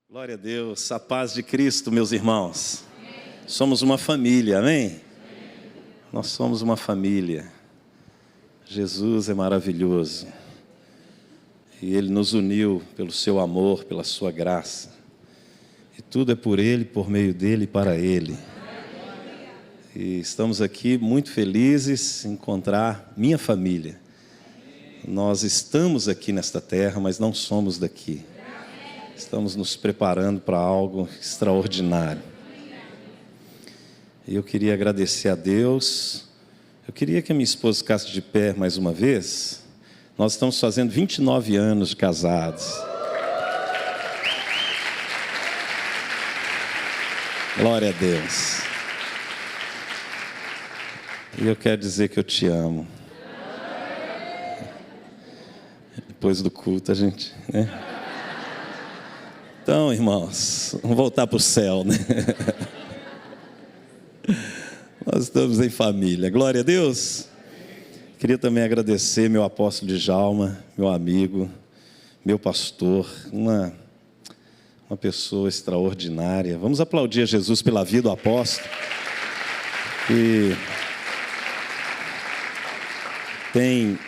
Glória a Deus, a paz de Cristo, meus irmãos. Somos uma família, amém? Nós somos uma família. Jesus é maravilhoso. E Ele nos uniu pelo seu amor, pela sua graça. E tudo é por Ele, por meio dEle e para Ele. E estamos aqui muito felizes em encontrar minha família. Nós estamos aqui nesta terra, mas não somos daqui. Estamos nos preparando para algo extraordinário. E eu queria agradecer a Deus. Eu queria que a minha esposa ficasse de pé mais uma vez. Nós estamos fazendo 29 anos de casados. Glória a Deus. E eu quero dizer que eu te amo. Depois do culto a gente, né? Então, irmãos, vamos voltar para o céu, né? Nós estamos em família. Glória a Deus. Queria também agradecer meu apóstolo Djalma, meu amigo, meu pastor, uma pessoa extraordinária. Vamos aplaudir a Jesus pela vida do apóstolo. E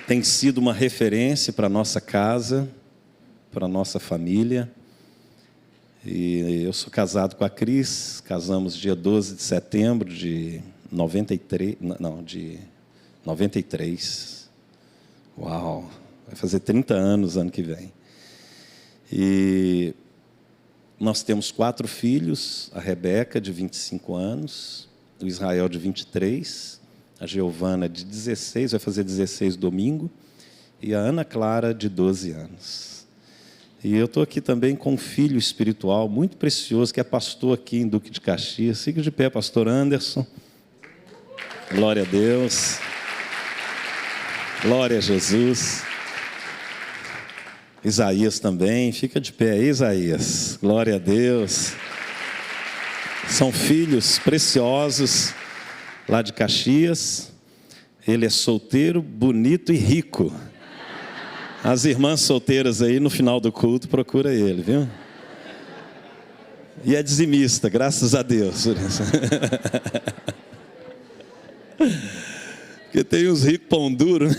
tem sido uma referência para a nossa casa, para a nossa família. E eu sou casado com a Cris, casamos dia 12 de setembro de 93. Uau, vai fazer 30 anos ano que vem. E nós temos 4 filhos, a Rebeca, de 25 anos, o Israel, de 23, a Giovana, de 16, vai fazer 16 domingo, e a Ana Clara, de 12 anos. E eu estou aqui também com um filho espiritual muito precioso, que é pastor aqui em Duque de Caxias. Fica de pé, pastor Anderson. Glória a Deus. Glória a Jesus. Isaías também, fica de pé, Isaías. Glória a Deus. São filhos preciosos lá de Caxias. Ele é solteiro, bonito e rico. As irmãs solteiras aí, no final do culto, procura ele, viu? E é dizimista, graças a Deus. Porque tem uns ricos pão duro, né?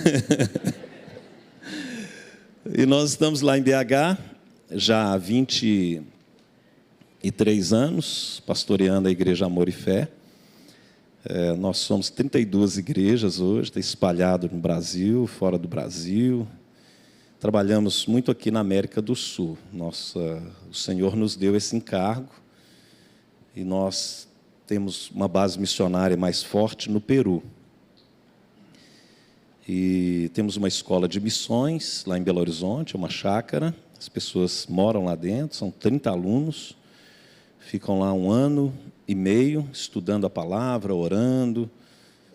E nós estamos lá em BH, já há 23 anos, pastoreando a Igreja Amor e Fé. Nós somos 32 igrejas hoje, está espalhado no Brasil, fora do Brasil. Trabalhamos muito aqui na América do Sul. O Senhor nos deu esse encargo e nós temos uma base missionária mais forte no Peru. E temos uma escola de missões lá em Belo Horizonte, uma chácara. As pessoas moram lá dentro, são 30 alunos. Ficam lá 1 ano e meio, estudando a palavra, orando,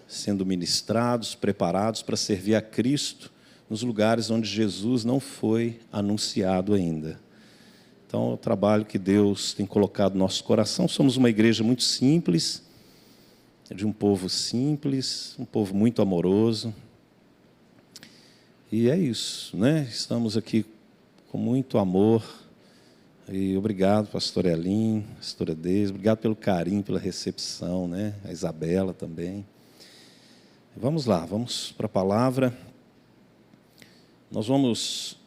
sendo ministrados, preparados para servir a Cristo nos lugares onde Jesus não foi anunciado ainda. Então, é o trabalho que Deus tem colocado no nosso coração. Somos uma igreja muito simples, de um povo simples, um povo muito amoroso. E é isso, né? Estamos aqui com muito amor. E obrigado, pastor Elim, pastora Deise, obrigado pelo carinho, pela recepção, né? A Isabela também. Vamos lá, vamos para a palavra. Nós vamos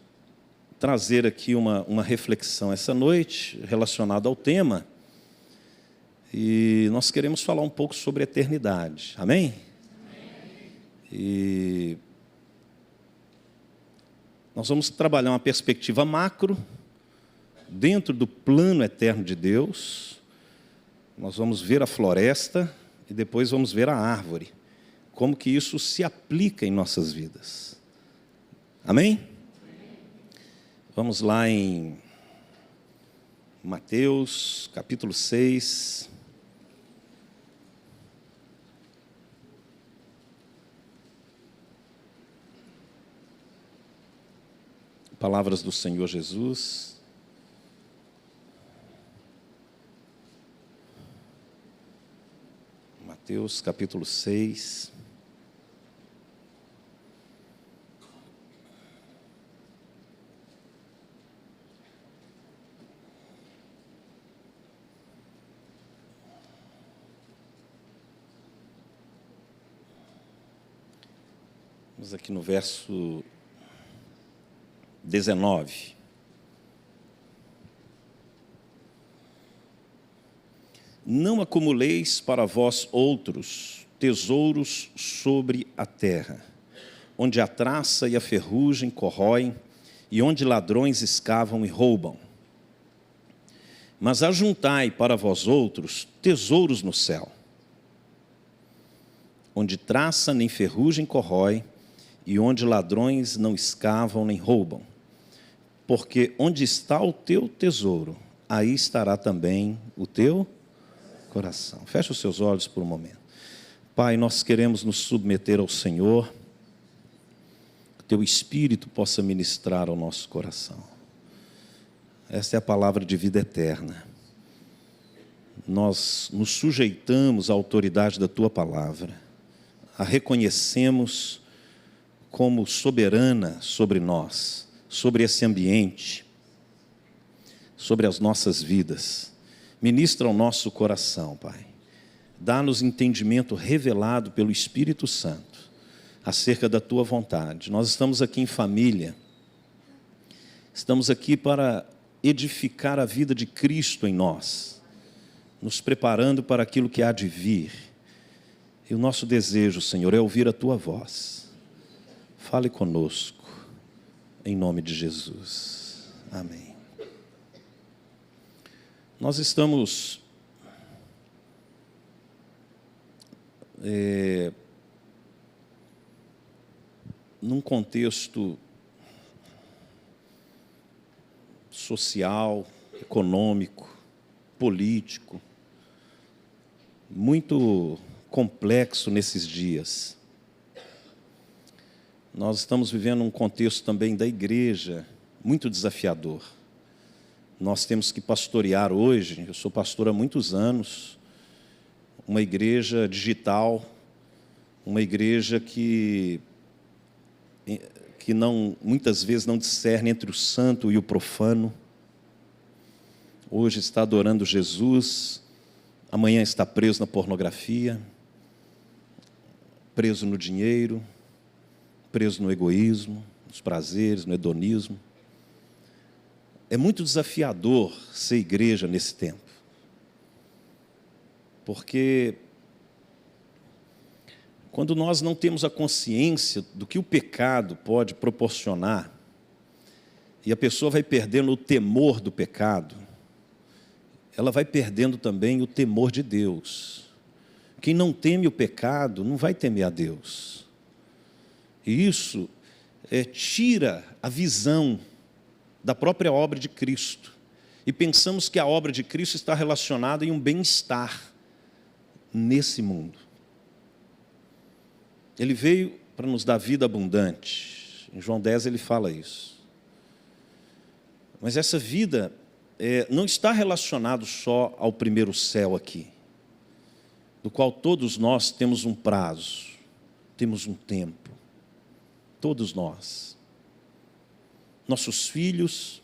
trazer aqui uma reflexão essa noite relacionada ao tema. E nós queremos falar um pouco sobre a eternidade. Amém? Amém. E nós vamos trabalhar uma perspectiva macro, dentro do plano eterno de Deus. Nós vamos ver a floresta e depois vamos ver a árvore. Como que isso se aplica em nossas vidas. Amém? Vamos lá em Mateus, capítulo 6. Palavras do Senhor Jesus. Mateus, capítulo 6. Estamos aqui no verso 19. Não acumuleis para vós outros tesouros sobre a terra, onde a traça e a ferrugem corroem, e onde ladrões escavam e roubam. Mas ajuntai para vós outros tesouros no céu, onde traça nem ferrugem corrói, e onde ladrões não escavam nem roubam. Porque onde está o teu tesouro, aí estará também o teu coração. Feche os seus olhos por um momento. Pai, nós queremos nos submeter ao Senhor, que teu Espírito possa ministrar ao nosso coração. Esta é a palavra de vida eterna. Nós nos sujeitamos à autoridade da tua palavra, a reconhecemos como soberana sobre nós, sobre esse ambiente, sobre as nossas vidas. Ministra ao nosso coração, Pai. Dá-nos entendimento revelado pelo Espírito Santo acerca da tua vontade. Nós estamos aqui em família, estamos aqui para edificar a vida de Cristo em nós, nos preparando para aquilo que há de vir. E o nosso desejo, Senhor, é ouvir a tua voz. Fale conosco, em nome de Jesus. Amém. Nós estamos num contexto social, econômico, político, muito complexo nesses dias. Nós estamos vivendo um contexto também da igreja muito desafiador. Nós temos que pastorear hoje, eu sou pastor há muitos anos, uma igreja digital, uma igreja que não, muitas vezes não discerne entre o santo e o profano. Hoje está adorando Jesus, amanhã está preso na pornografia, preso no dinheiro, preso no egoísmo, nos prazeres, no hedonismo. É muito desafiador ser igreja nesse tempo, porque quando nós não temos a consciência do que o pecado pode proporcionar, e a pessoa vai perdendo o temor do pecado, ela vai perdendo também o temor de Deus. Quem não teme o pecado não vai temer a Deus. E isso tira a visão da própria obra de Cristo. E pensamos que a obra de Cristo está relacionada em um bem-estar nesse mundo. Ele veio para nos dar vida abundante. Em João 10 ele fala isso. Mas essa vida não está relacionada só ao primeiro céu aqui, do qual todos nós temos um prazo, temos um tempo. Todos nós. Nossos filhos,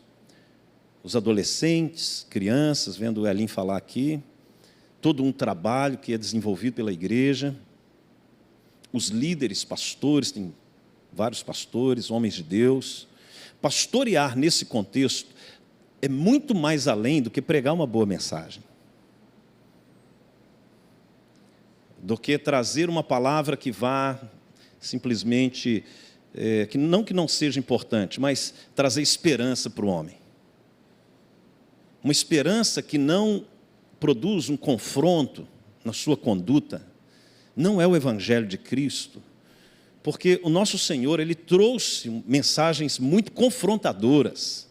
os adolescentes, crianças, vendo o Elin falar aqui, todo um trabalho que é desenvolvido pela igreja, os líderes, pastores, tem vários pastores, homens de Deus. Pastorear nesse contexto é muito mais além do que pregar uma boa mensagem, do que trazer uma palavra que vá simplesmente, que não seja importante, mas trazer esperança para o homem. Uma esperança que não produz um confronto na sua conduta, não é o Evangelho de Cristo, porque o nosso Senhor, Ele trouxe mensagens muito confrontadoras,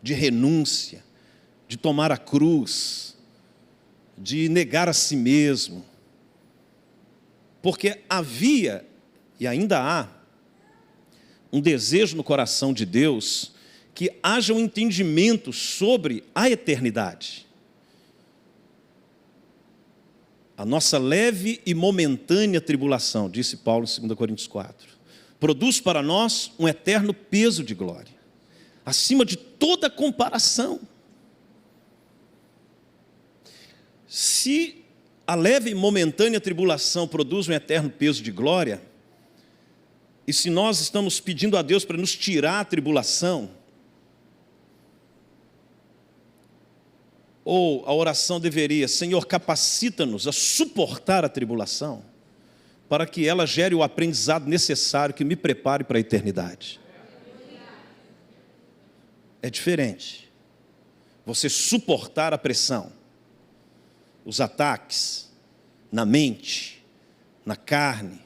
de renúncia, de tomar a cruz, de negar a si mesmo, porque havia, e ainda há, um desejo no coração de Deus, que haja um entendimento sobre a eternidade. A nossa leve e momentânea tribulação, disse Paulo em 2 Coríntios 4, produz para nós um eterno peso de glória, acima de toda comparação. Se a leve e momentânea tribulação produz um eterno peso de glória, E se nós estamos pedindo a Deus para nos tirar a tribulação, ou a oração deveria: Senhor, capacita-nos a suportar a tribulação, para que ela gere o aprendizado necessário que me prepare para a eternidade. É diferente você suportar a pressão, os ataques na mente, na carne,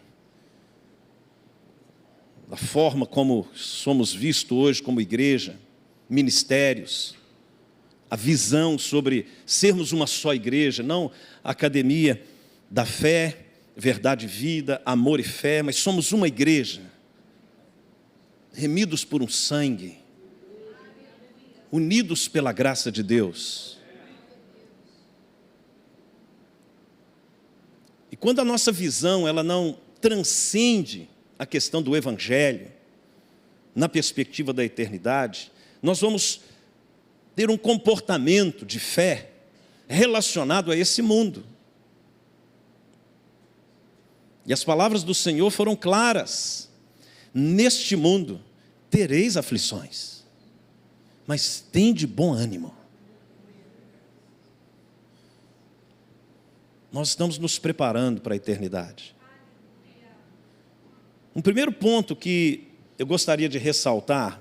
da forma como somos vistos hoje como igreja, ministérios, a visão sobre sermos uma só igreja, não a academia da fé, verdade e vida, amor e fé, mas somos uma igreja, remidos por um sangue, unidos pela graça de Deus. E quando a nossa visão ela não transcende a questão do Evangelho, na perspectiva da eternidade, nós vamos ter um comportamento de fé relacionado a esse mundo. E as palavras do Senhor foram claras: neste mundo tereis aflições, mas tende bom ânimo. Nós estamos nos preparando para a eternidade. Um primeiro ponto que eu gostaria de ressaltar,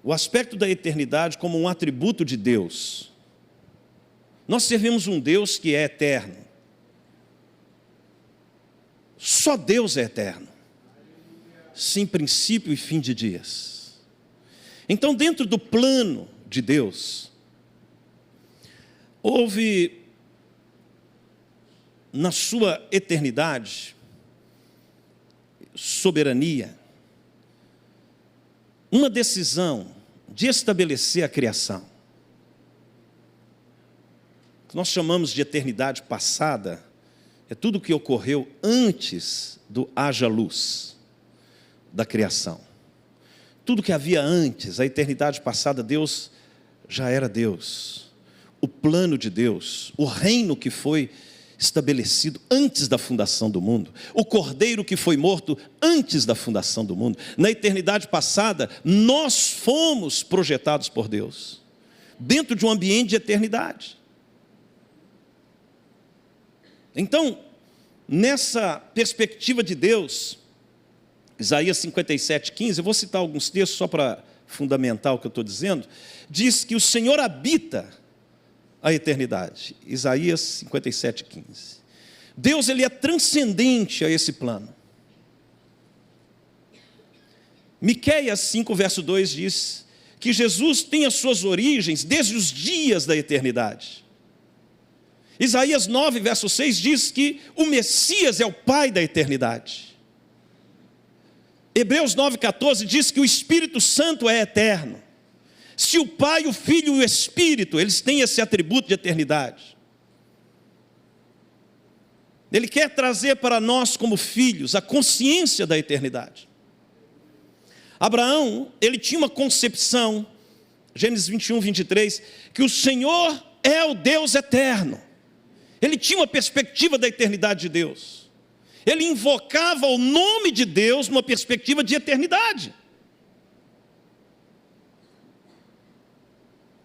o aspecto da eternidade como um atributo de Deus. Nós servimos um Deus que é eterno. Só Deus é eterno, sem princípio e fim de dias. Então, dentro do plano de Deus, houve, na sua eternidade, soberania, uma decisão de estabelecer a criação. O que nós chamamos de eternidade passada é tudo o que ocorreu antes do haja luz da criação. Tudo que havia antes, a eternidade passada, Deus já era Deus. O plano de Deus, o reino que foi estabelecido antes da fundação do mundo, o cordeiro que foi morto antes da fundação do mundo. Na eternidade passada, nós fomos projetados por Deus, dentro de um ambiente de eternidade. Então, nessa perspectiva de Deus, Isaías 57:15, eu vou citar alguns textos só para fundamentar o que eu estou dizendo, diz que o Senhor habita a eternidade. Isaías 57:15. Deus, ele é transcendente a esse plano. Miqueias 5, verso 2 diz que Jesus tem as suas origens desde os dias da eternidade. Isaías 9, verso 6 diz que o Messias é o Pai da eternidade. Hebreus 9,14 diz que o Espírito Santo é eterno. Se o Pai, o Filho e o Espírito, eles têm esse atributo de eternidade. Ele quer trazer para nós como filhos a consciência da eternidade. Abraão, ele tinha uma concepção, Gênesis 21, 23, que o Senhor é o Deus eterno. Ele tinha uma perspectiva da eternidade de Deus. Ele invocava o nome de Deus numa perspectiva de eternidade.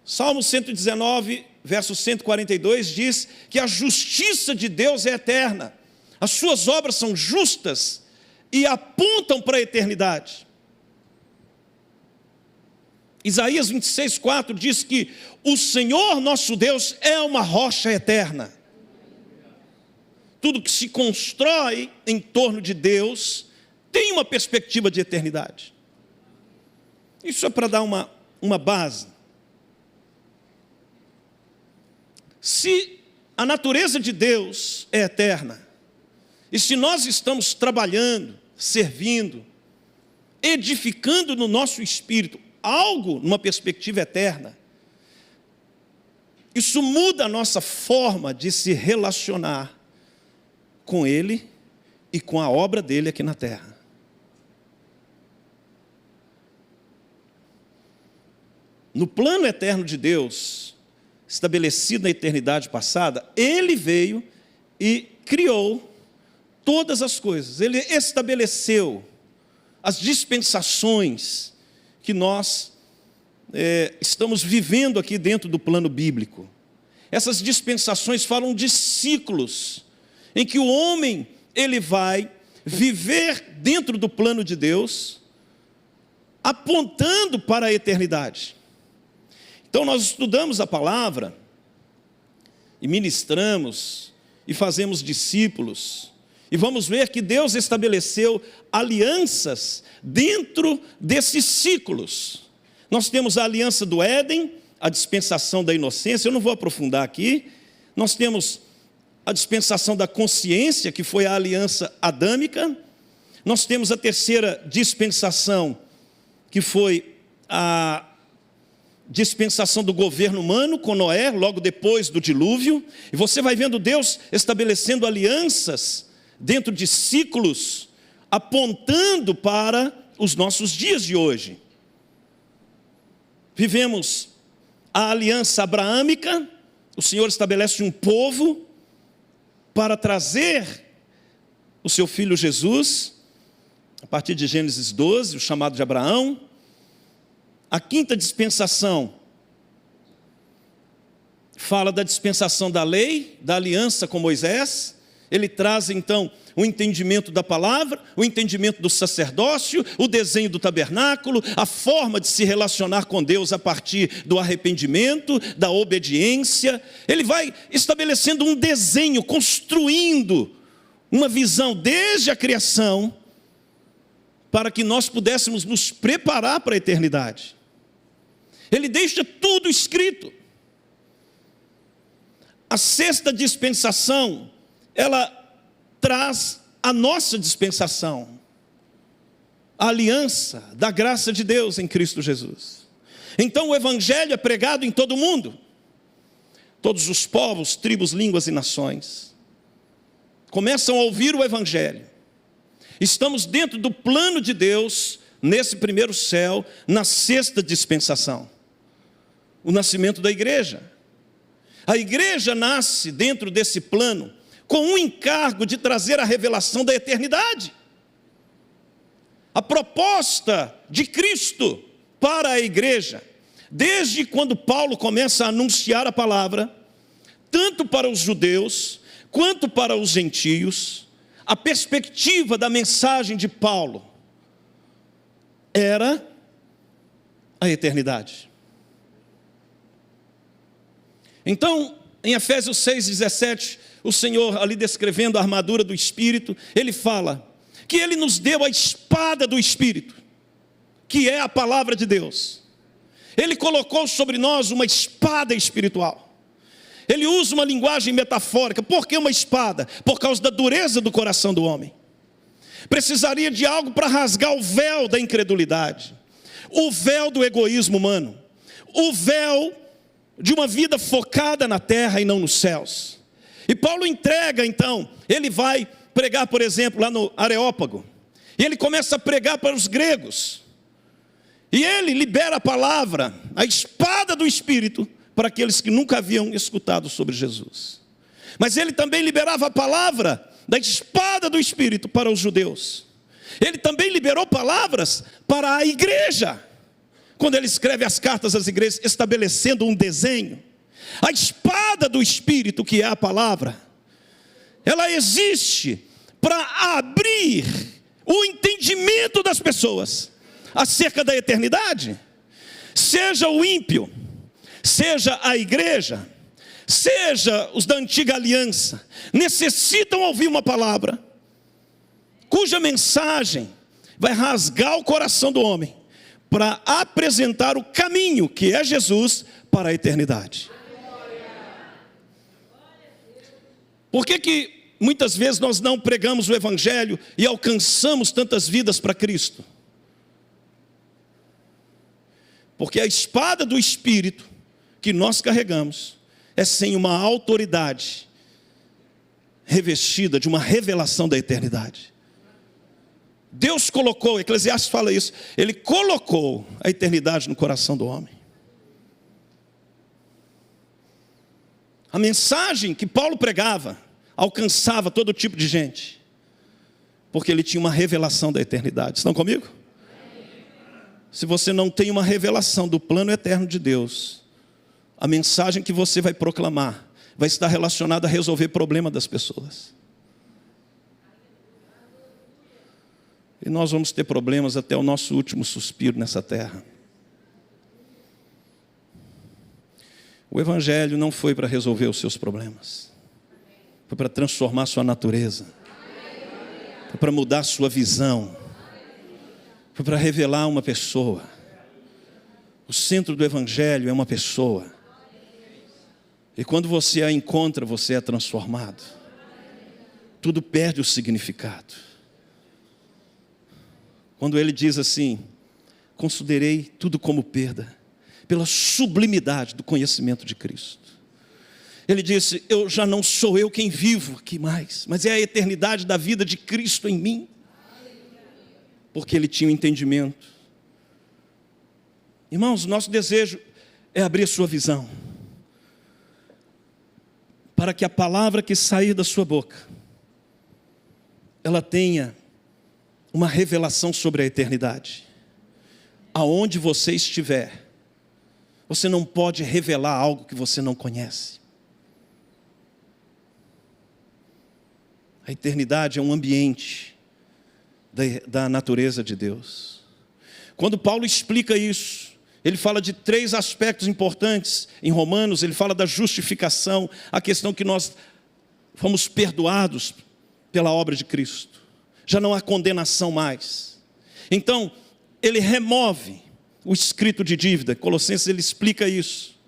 Salmo 119, verso 142 diz que a justiça de Deus é eterna. As suas obras são justas e apontam para a eternidade. Isaías 26:4 diz que o Senhor nosso Deus é uma rocha eterna. Tudo que se constrói em torno de Deus tem uma perspectiva de eternidade. Isso é para dar uma base. Se a natureza de Deus é eterna, e se nós estamos trabalhando, servindo, edificando no nosso espírito algo numa perspectiva eterna, isso muda a nossa forma de se relacionar com Ele e com a obra dele aqui na terra. No plano eterno de Deus, estabelecido na eternidade passada, Ele veio e criou todas as coisas. Ele estabeleceu as dispensações que nós estamos vivendo aqui dentro do plano bíblico. Essas dispensações falam de ciclos, em que o homem, ele vai viver dentro do plano de Deus, apontando para a eternidade. Então nós estudamos a palavra, e ministramos, e fazemos discípulos, e vamos ver que Deus estabeleceu alianças dentro desses ciclos. Nós temos a aliança do Éden, a dispensação da inocência, eu não vou aprofundar aqui. Nós temos a dispensação da consciência, que foi a aliança adâmica. Nós temos a terceira dispensação, que foi a dispensação do governo humano com Noé, logo depois do dilúvio. E você vai vendo Deus estabelecendo alianças dentro de ciclos, apontando para os nossos dias de hoje. Vivemos a aliança abraâmica, o Senhor estabelece um povo para trazer o seu filho Jesus, a partir de Gênesis 12, o chamado de Abraão. A quinta dispensação fala da dispensação da lei, da aliança com Moisés. Ele traz então o entendimento da palavra, o entendimento do sacerdócio, o desenho do tabernáculo, a forma de se relacionar com Deus a partir do arrependimento, da obediência. Ele vai estabelecendo um desenho, construindo uma visão desde a criação, para que nós pudéssemos nos preparar para a eternidade. Ele deixa tudo escrito. A sexta dispensação, ela traz a nossa dispensação, a aliança da graça de Deus em Cristo Jesus. Então o evangelho é pregado em todo o mundo, todos os povos, tribos, línguas e nações começam a ouvir o evangelho. Estamos dentro do plano de Deus, nesse primeiro céu, na sexta dispensação, o nascimento da igreja. A igreja nasce dentro desse plano, com um encargo de trazer a revelação da eternidade. A proposta de Cristo para a igreja, desde quando Paulo começa a anunciar a palavra, tanto para os judeus, quanto para os gentios, a perspectiva da mensagem de Paulo era a eternidade. Então, em Efésios 6,17, o Senhor, ali descrevendo a armadura do Espírito, Ele fala que Ele nos deu a espada do Espírito, que é a palavra de Deus. Ele colocou sobre nós uma espada espiritual. Ele usa uma linguagem metafórica. Por que uma espada? Por causa da dureza do coração do homem. Precisaria de algo para rasgar o véu da incredulidade, o véu do egoísmo humano, o véu de uma vida focada na terra e não nos céus. E Paulo entrega então, ele vai pregar, por exemplo, lá no Areópago, e ele começa a pregar para os gregos, e ele libera a palavra, a espada do Espírito, para aqueles que nunca haviam escutado sobre Jesus. Mas ele também liberava a palavra da espada do Espírito para os judeus. Ele também liberou palavras para a igreja, quando ele escreve as cartas às igrejas, estabelecendo um desenho. A espada do Espírito, que é a palavra, ela existe para abrir o entendimento das pessoas acerca da eternidade. Seja o ímpio, seja a igreja, seja os da antiga aliança, necessitam ouvir uma palavra, cuja mensagem vai rasgar o coração do homem, para apresentar o caminho, que é Jesus, para a eternidade. Por que muitas vezes nós não pregamos o evangelho e alcançamos tantas vidas para Cristo? Porque a espada do Espírito que nós carregamos é sem uma autoridade revestida de uma revelação da eternidade. Deus colocou, Eclesiastes fala isso, Ele colocou a eternidade no coração do homem. A mensagem que Paulo pregava alcançava todo tipo de gente, porque ele tinha uma revelação da eternidade. Estão comigo? se você não tem uma revelação do plano eterno de Deus, a mensagem que você vai proclamar vai estar relacionada a resolver problema das pessoas. E nós vamos ter problemas até o nosso último suspiro nessa terra. O Evangelho não foi para resolver os seus problemas. Foi para transformar sua natureza. Foi para mudar sua visão. Foi para revelar uma pessoa. O centro do Evangelho é uma pessoa. E quando você a encontra, você é transformado. Tudo perde o significado. Quando ele diz assim: considerei tudo como perda, pela sublimidade do conhecimento de Cristo. Ele disse: eu já não sou eu quem vivo aqui mais, mas é a eternidade da vida de Cristo em mim. Porque ele tinha um entendimento. Irmãos, nosso desejo é abrir a sua visão, para que a palavra que sair da sua boca, ela tenha uma revelação sobre a eternidade. Aonde você estiver, você não pode revelar algo que você não conhece. A eternidade é um ambiente da natureza de Deus. Quando Paulo explica isso, ele fala de 3 aspectos importantes. Em Romanos, ele fala da justificação, a questão que nós fomos perdoados pela obra de Cristo. Já não há condenação mais. Então, ele remove o escrito de dívida. Colossenses, ele explica isso,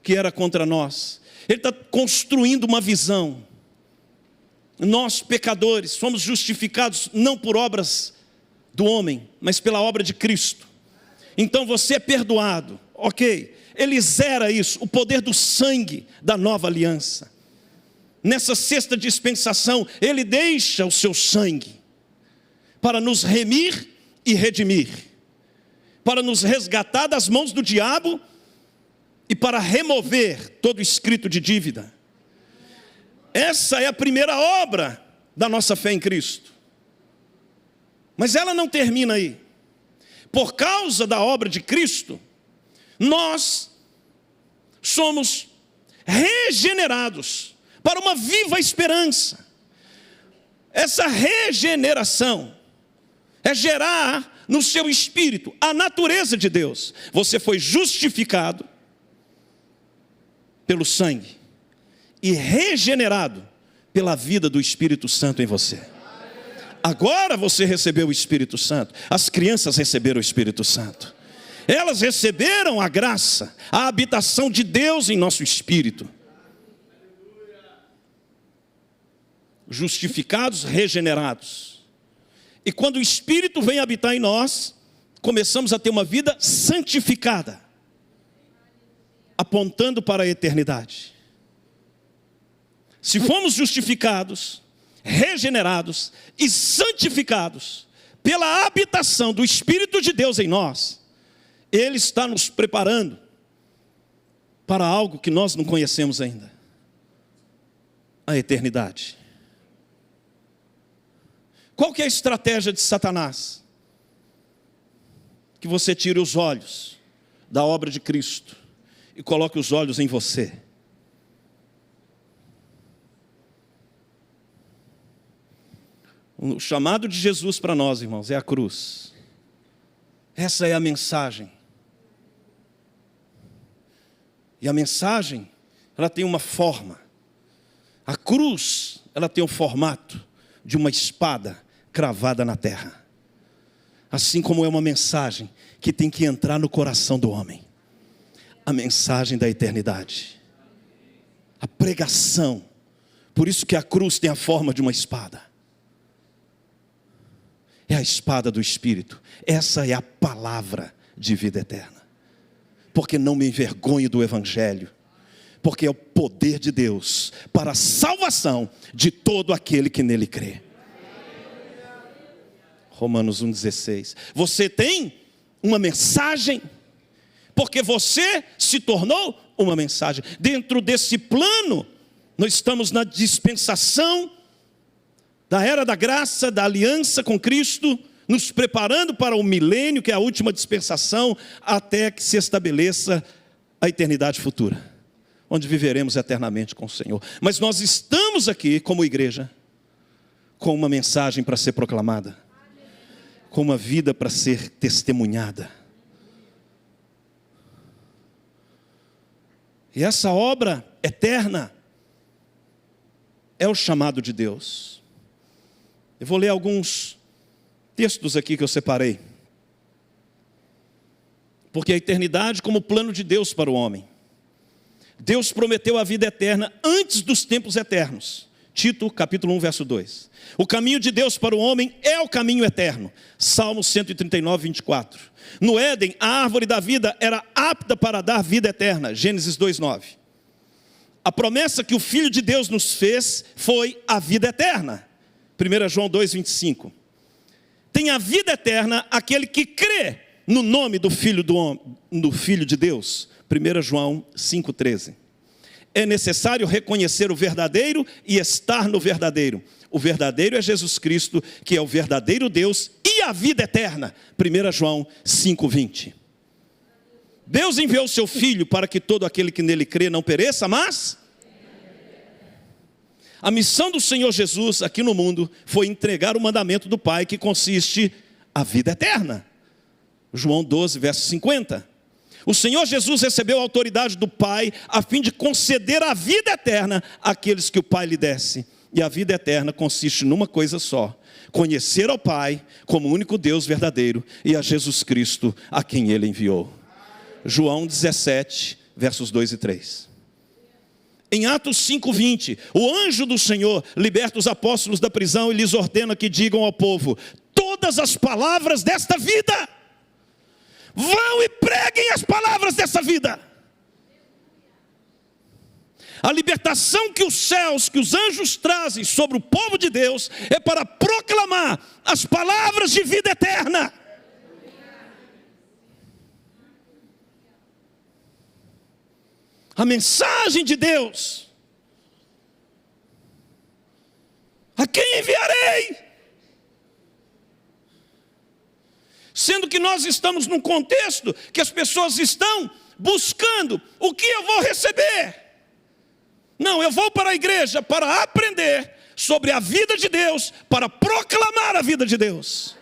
que era contra nós. Ele está construindo uma visão. Nós, pecadores, somos justificados não por obras do homem, mas pela obra de Cristo. Então você é perdoado, ok? Ele zera isso, o poder do sangue da nova aliança. Nessa sexta dispensação, ele deixa o seu sangue para nos remir e redimir, para nos resgatar das mãos do diabo e para remover todo escrito de dívida. Essa é a primeira obra da nossa fé em Cristo. Mas ela não termina aí. Por causa da obra de Cristo, nós somos regenerados para uma viva esperança. Essa regeneração é gerar no seu espírito a natureza de Deus. Você foi justificado pelo sangue e regenerado pela vida do Espírito Santo em você. Agora você recebeu o Espírito Santo. As crianças receberam o Espírito Santo. Elas receberam a graça, a habitação de Deus em nosso espírito. Justificados, regenerados. E quando o Espírito vem habitar em nós, começamos a ter uma vida santificada, apontando para a eternidade. Se fomos justificados, regenerados e santificados pela habitação do Espírito de Deus em nós, Ele está nos preparando para algo que nós não conhecemos ainda: a eternidade. Qual que é a estratégia de Satanás? Que você tire os olhos da obra de Cristo e coloque os olhos em você. O chamado de Jesus para nós, irmãos, é a cruz. Essa é a mensagem. E a mensagem, ela tem uma forma. A cruz, ela tem o formato de uma espada cravada na terra. Assim como é uma mensagem que tem que entrar no coração do homem. A mensagem da eternidade. A pregação. Por isso que a cruz tem a forma de uma espada. É a espada do Espírito. Essa é a palavra de vida eterna. Porque não me envergonho do Evangelho. Porque é o poder de Deus para a salvação de todo aquele que nele crê. Romanos 1,16. Você tem uma mensagem, porque você se tornou uma mensagem. Dentro desse plano, nós estamos na dispensação da era da graça, da aliança com Cristo, nos preparando para o milênio, que é a última dispensação, até que se estabeleça a eternidade futura, onde viveremos eternamente com o Senhor. Mas nós estamos aqui como igreja, com uma mensagem para ser proclamada, com uma vida para ser testemunhada. E essa obra eterna é o chamado de Deus. Eu vou ler alguns textos aqui que eu separei. Porque a eternidade como plano de Deus para o homem. Deus prometeu a vida eterna antes dos tempos eternos. Tito, capítulo 1, verso 2. O caminho de Deus para o homem é o caminho eterno. Salmo 139, 24. No Éden, a árvore da vida era apta para dar vida eterna. Gênesis 2, 9. A promessa que o Filho de Deus nos fez foi a vida eterna. 1 João 2, 25. Tem a vida eterna aquele que crê no nome do Filho de Deus. 1 João 5, 13. É necessário reconhecer o verdadeiro e estar no verdadeiro. O verdadeiro é Jesus Cristo, que é o verdadeiro Deus e a vida eterna. 1 João 5, 20. Deus enviou o seu Filho para que todo aquele que nele crê não pereça, mas a missão do Senhor Jesus aqui no mundo foi entregar o mandamento do Pai, que consiste a vida eterna. João 12, verso 50. O Senhor Jesus recebeu a autoridade do Pai a fim de conceder a vida eterna àqueles que o Pai lhe desse. E a vida eterna consiste numa coisa só: conhecer ao Pai como o único Deus verdadeiro e a Jesus Cristo a quem Ele enviou. João 17, versos 2 e 3. Em Atos 5, 20, o anjo do Senhor liberta os apóstolos da prisão e lhes ordena que digam ao povo todas as palavras desta vida. Vão e preguem as palavras dessa vida. A libertação que os céus, que os anjos trazem sobre o povo de Deus é para proclamar as palavras de vida eterna. A mensagem de Deus. A quem enviarei? Sendo que nós estamos num contexto que as pessoas estão buscando o que eu vou receber. Não, eu vou para a igreja para aprender sobre a vida de Deus, para proclamar a vida de Deus,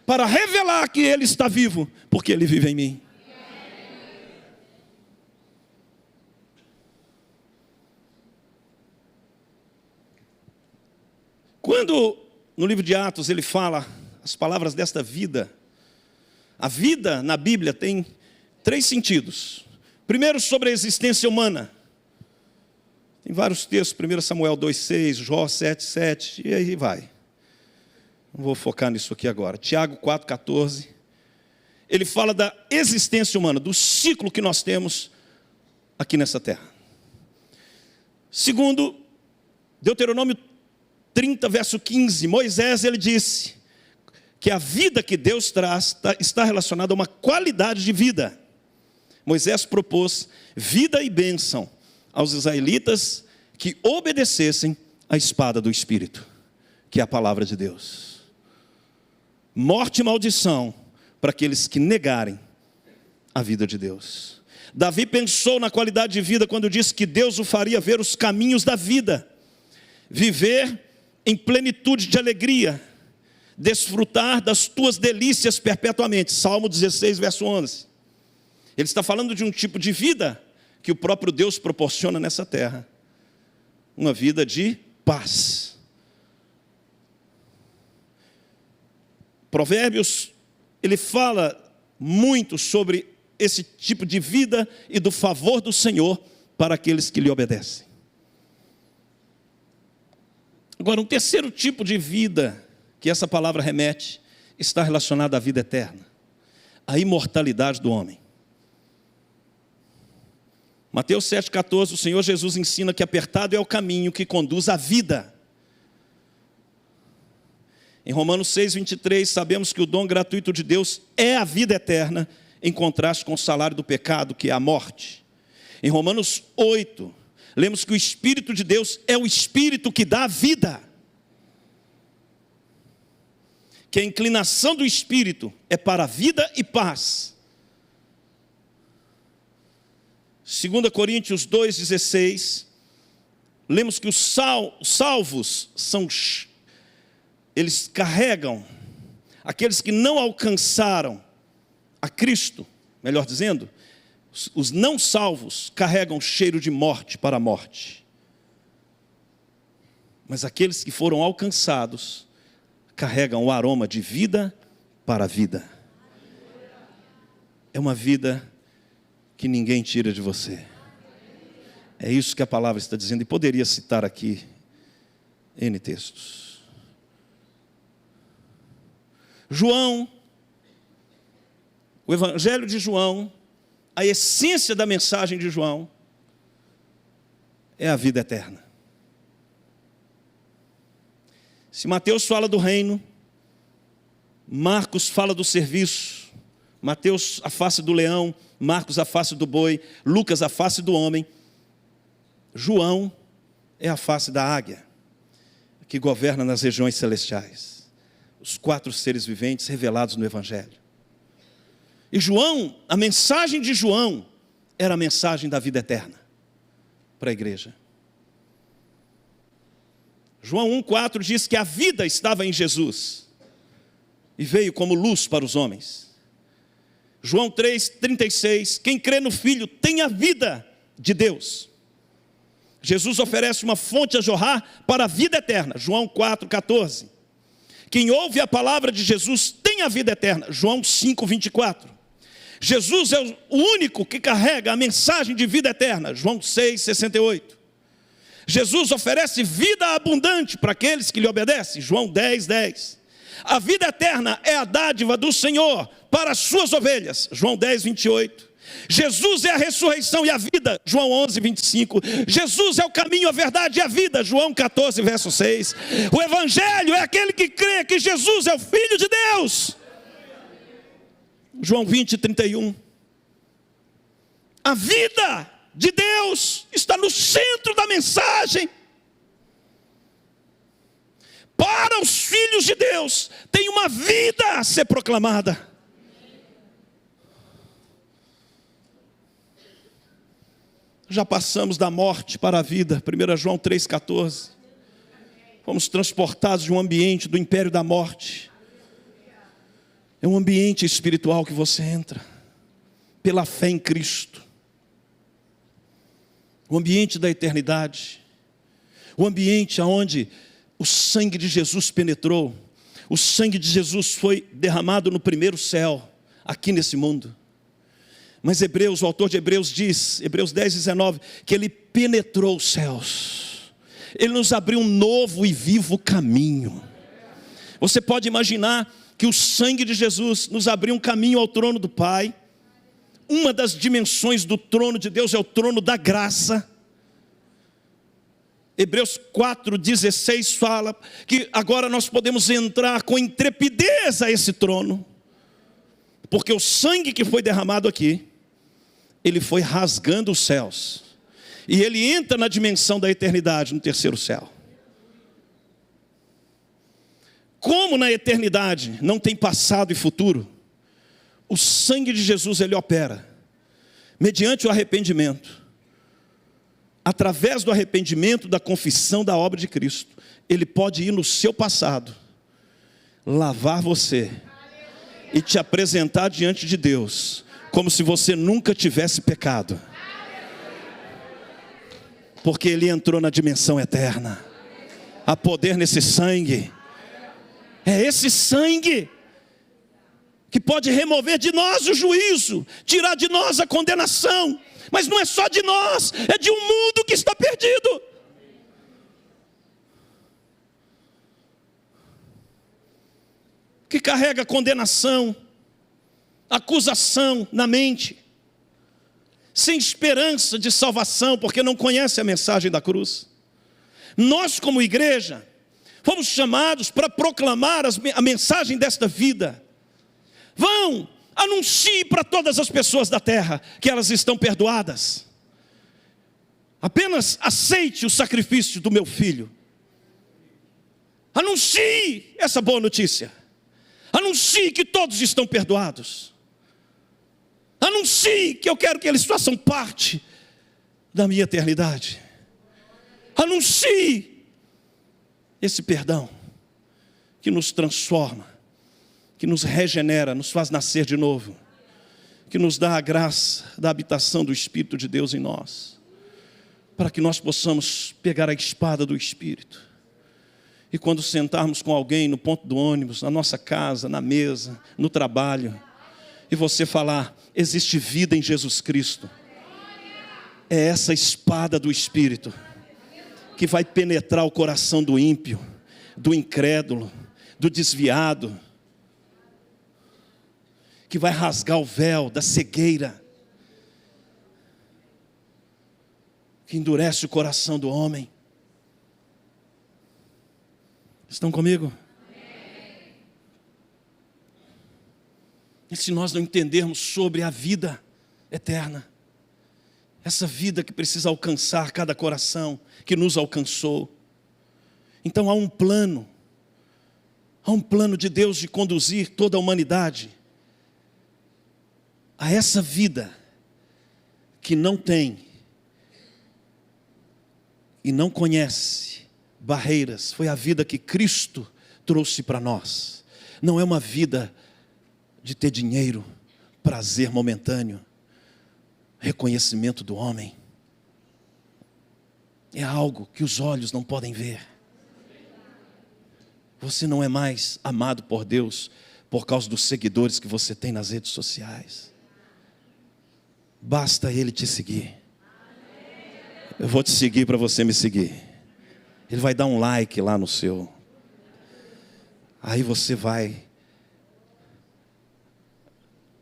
para revelar que Ele está vivo, porque Ele vive em mim. Quando no livro de Atos ele fala as palavras desta vida, a vida na Bíblia tem 3 sentidos. Primeiro, sobre a existência humana. Tem vários textos, 1 Samuel 2,6, Jó 7,7, e aí vai. Não vou focar nisso aqui agora. Tiago 4,14. Ele fala da existência humana, do ciclo que nós temos aqui nessa terra. Segundo, Deuteronômio 30, verso 15, Moisés, ele disse que a vida que Deus traz está relacionada a uma qualidade de vida. Moisés propôs vida e bênção aos israelitas que obedecessem à espada do Espírito, que é a palavra de Deus. Morte e maldição para aqueles que negarem a vida de Deus. Davi pensou na qualidade de vida quando disse que Deus o faria ver os caminhos da vida, viver em plenitude de alegria, desfrutar das tuas delícias perpetuamente. Salmo 16, verso 11. Ele está falando de um tipo de vida que o próprio Deus proporciona nessa terra. Uma vida de paz. Provérbios, ele fala muito sobre esse tipo de vida e do favor do Senhor para aqueles que lhe obedecem. Agora, um terceiro tipo de vida que essa palavra remete está relacionado à vida eterna, à imortalidade do homem. Mateus 7,14, o Senhor Jesus ensina que apertado é o caminho que conduz à vida. Em Romanos 6,23, sabemos que o dom gratuito de Deus é a vida eterna, em contraste com o salário do pecado, que é a morte. Em Romanos 8, lemos que o Espírito de Deus é o Espírito que dá vida. que a inclinação do Espírito é para a vida e paz. 2 Coríntios 2,16, lemos que os salvos eles carregam, aqueles que não alcançaram a Cristo, melhor dizendo, os não salvos carregam cheiro de morte para a morte. Mas aqueles que foram alcançados carregam o aroma de vida para a vida. É uma vida que ninguém tira de você. É isso que a palavra está dizendo, e poderia citar aqui N textos. João, o Evangelho de João, a essência da mensagem de João é a vida eterna. Se Mateus fala do reino, Marcos fala do serviço, Mateus a face do leão, Marcos a face do boi, Lucas a face do homem, João é a face da águia, que governa nas regiões celestiais. Os 4 seres viventes revelados no Evangelho. E João, a mensagem de João, era a mensagem da vida eterna para a igreja. João 1,4 diz que a vida estava em Jesus e veio como luz para os homens. João 3,36, quem crê no Filho tem a vida de Deus. Jesus oferece uma fonte a jorrar para a vida eterna. João 4,14. Quem ouve a palavra de Jesus tem a vida eterna. João 5,24. Jesus é o único que carrega a mensagem de vida eterna. João 6,68. Jesus oferece vida abundante para aqueles que lhe obedecem. João 10,10. A vida eterna é a dádiva do Senhor para as suas ovelhas. João 10,28. Jesus é a ressurreição e a vida. João 11,25. Jesus é o caminho, a verdade e a vida. João 14, verso 6. O Evangelho é aquele que crê que Jesus é o Filho de Deus. João 20,31. A vida de Deus está no centro da mensagem. Para os filhos de Deus tem uma vida a ser proclamada. Já passamos da morte para a vida. 1 João 3,14. Fomos transportados de um ambiente do império da morte. É um ambiente espiritual que você entra pela fé em Cristo. O ambiente da eternidade. O ambiente onde o sangue de Jesus penetrou. O sangue de Jesus foi derramado no primeiro céu, aqui nesse mundo. Mas Hebreus, o autor de Hebreus diz, Hebreus 10:19, que ele penetrou os céus. Ele nos abriu um novo e vivo caminho. Você pode imaginar que o sangue de Jesus nos abriu um caminho ao trono do Pai. Uma das dimensões do trono de Deus é o trono da graça. Hebreus 4:16 fala que agora nós podemos entrar com intrepidez a esse trono. Porque o sangue que foi derramado aqui, ele foi rasgando os céus. E ele entra na dimensão da eternidade, no terceiro céu. Como na eternidade não tem passado e futuro, o sangue de Jesus ele opera, mediante o arrependimento. Através do arrependimento, da confissão da obra de Cristo, ele pode ir no seu passado, lavar você e te apresentar diante de Deus, como se você nunca tivesse pecado. Porque ele entrou na dimensão eterna. Há poder nesse sangue. É esse sangue que pode remover de nós o juízo, tirar de nós a condenação. Mas não é só de nós, é de um mundo que está perdido. Que carrega condenação, acusação na mente, sem esperança de salvação, porque não conhece a mensagem da cruz. Nós como igreja, fomos chamados para proclamar a mensagem desta vida. Vão, anuncie para todas as pessoas da terra que elas estão perdoadas. Apenas aceite o sacrifício do meu filho. Anuncie essa boa notícia. Anuncie que todos estão perdoados. Anuncie que eu quero que eles façam parte da minha eternidade. Anuncie esse perdão que nos transforma, que nos regenera, nos faz nascer de novo, que nos dá a graça da habitação do Espírito de Deus em nós, para que nós possamos pegar a espada do Espírito e quando sentarmos com alguém no ponto do ônibus, na nossa casa, na mesa, no trabalho, e você falar: existe vida em Jesus Cristo. É essa espada do Espírito que vai penetrar o coração do ímpio, do incrédulo, do desviado, que vai rasgar o véu da cegueira, que endurece o coração do homem. Estão comigo? E se nós não entendermos sobre a vida eterna, essa vida que precisa alcançar cada coração, que nos alcançou, então há um plano de Deus de conduzir toda a humanidade a essa vida que não tem e não conhece barreiras. Foi a vida que Cristo trouxe para nós. Não é uma vida de ter dinheiro, prazer momentâneo, reconhecimento do homem. É algo que os olhos não podem ver. Você não é mais amado por Deus por causa dos seguidores que você tem nas redes sociais. Basta Ele te seguir. Eu vou te seguir para você me seguir. Ele vai dar um like lá no seu. Aí você vai.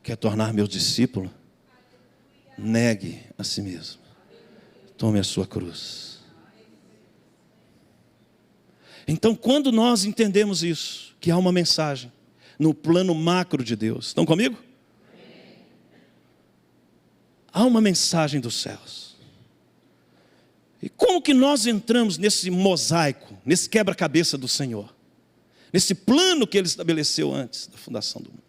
Quer tornar meu discípulo? Negue a si mesmo. Tome a sua cruz. Então, quando nós entendemos isso, que há uma mensagem no plano macro de Deus, estão comigo? Há uma mensagem dos céus. E como que nós entramos nesse mosaico, nesse quebra-cabeça do Senhor? Nesse plano que Ele estabeleceu antes da fundação do mundo.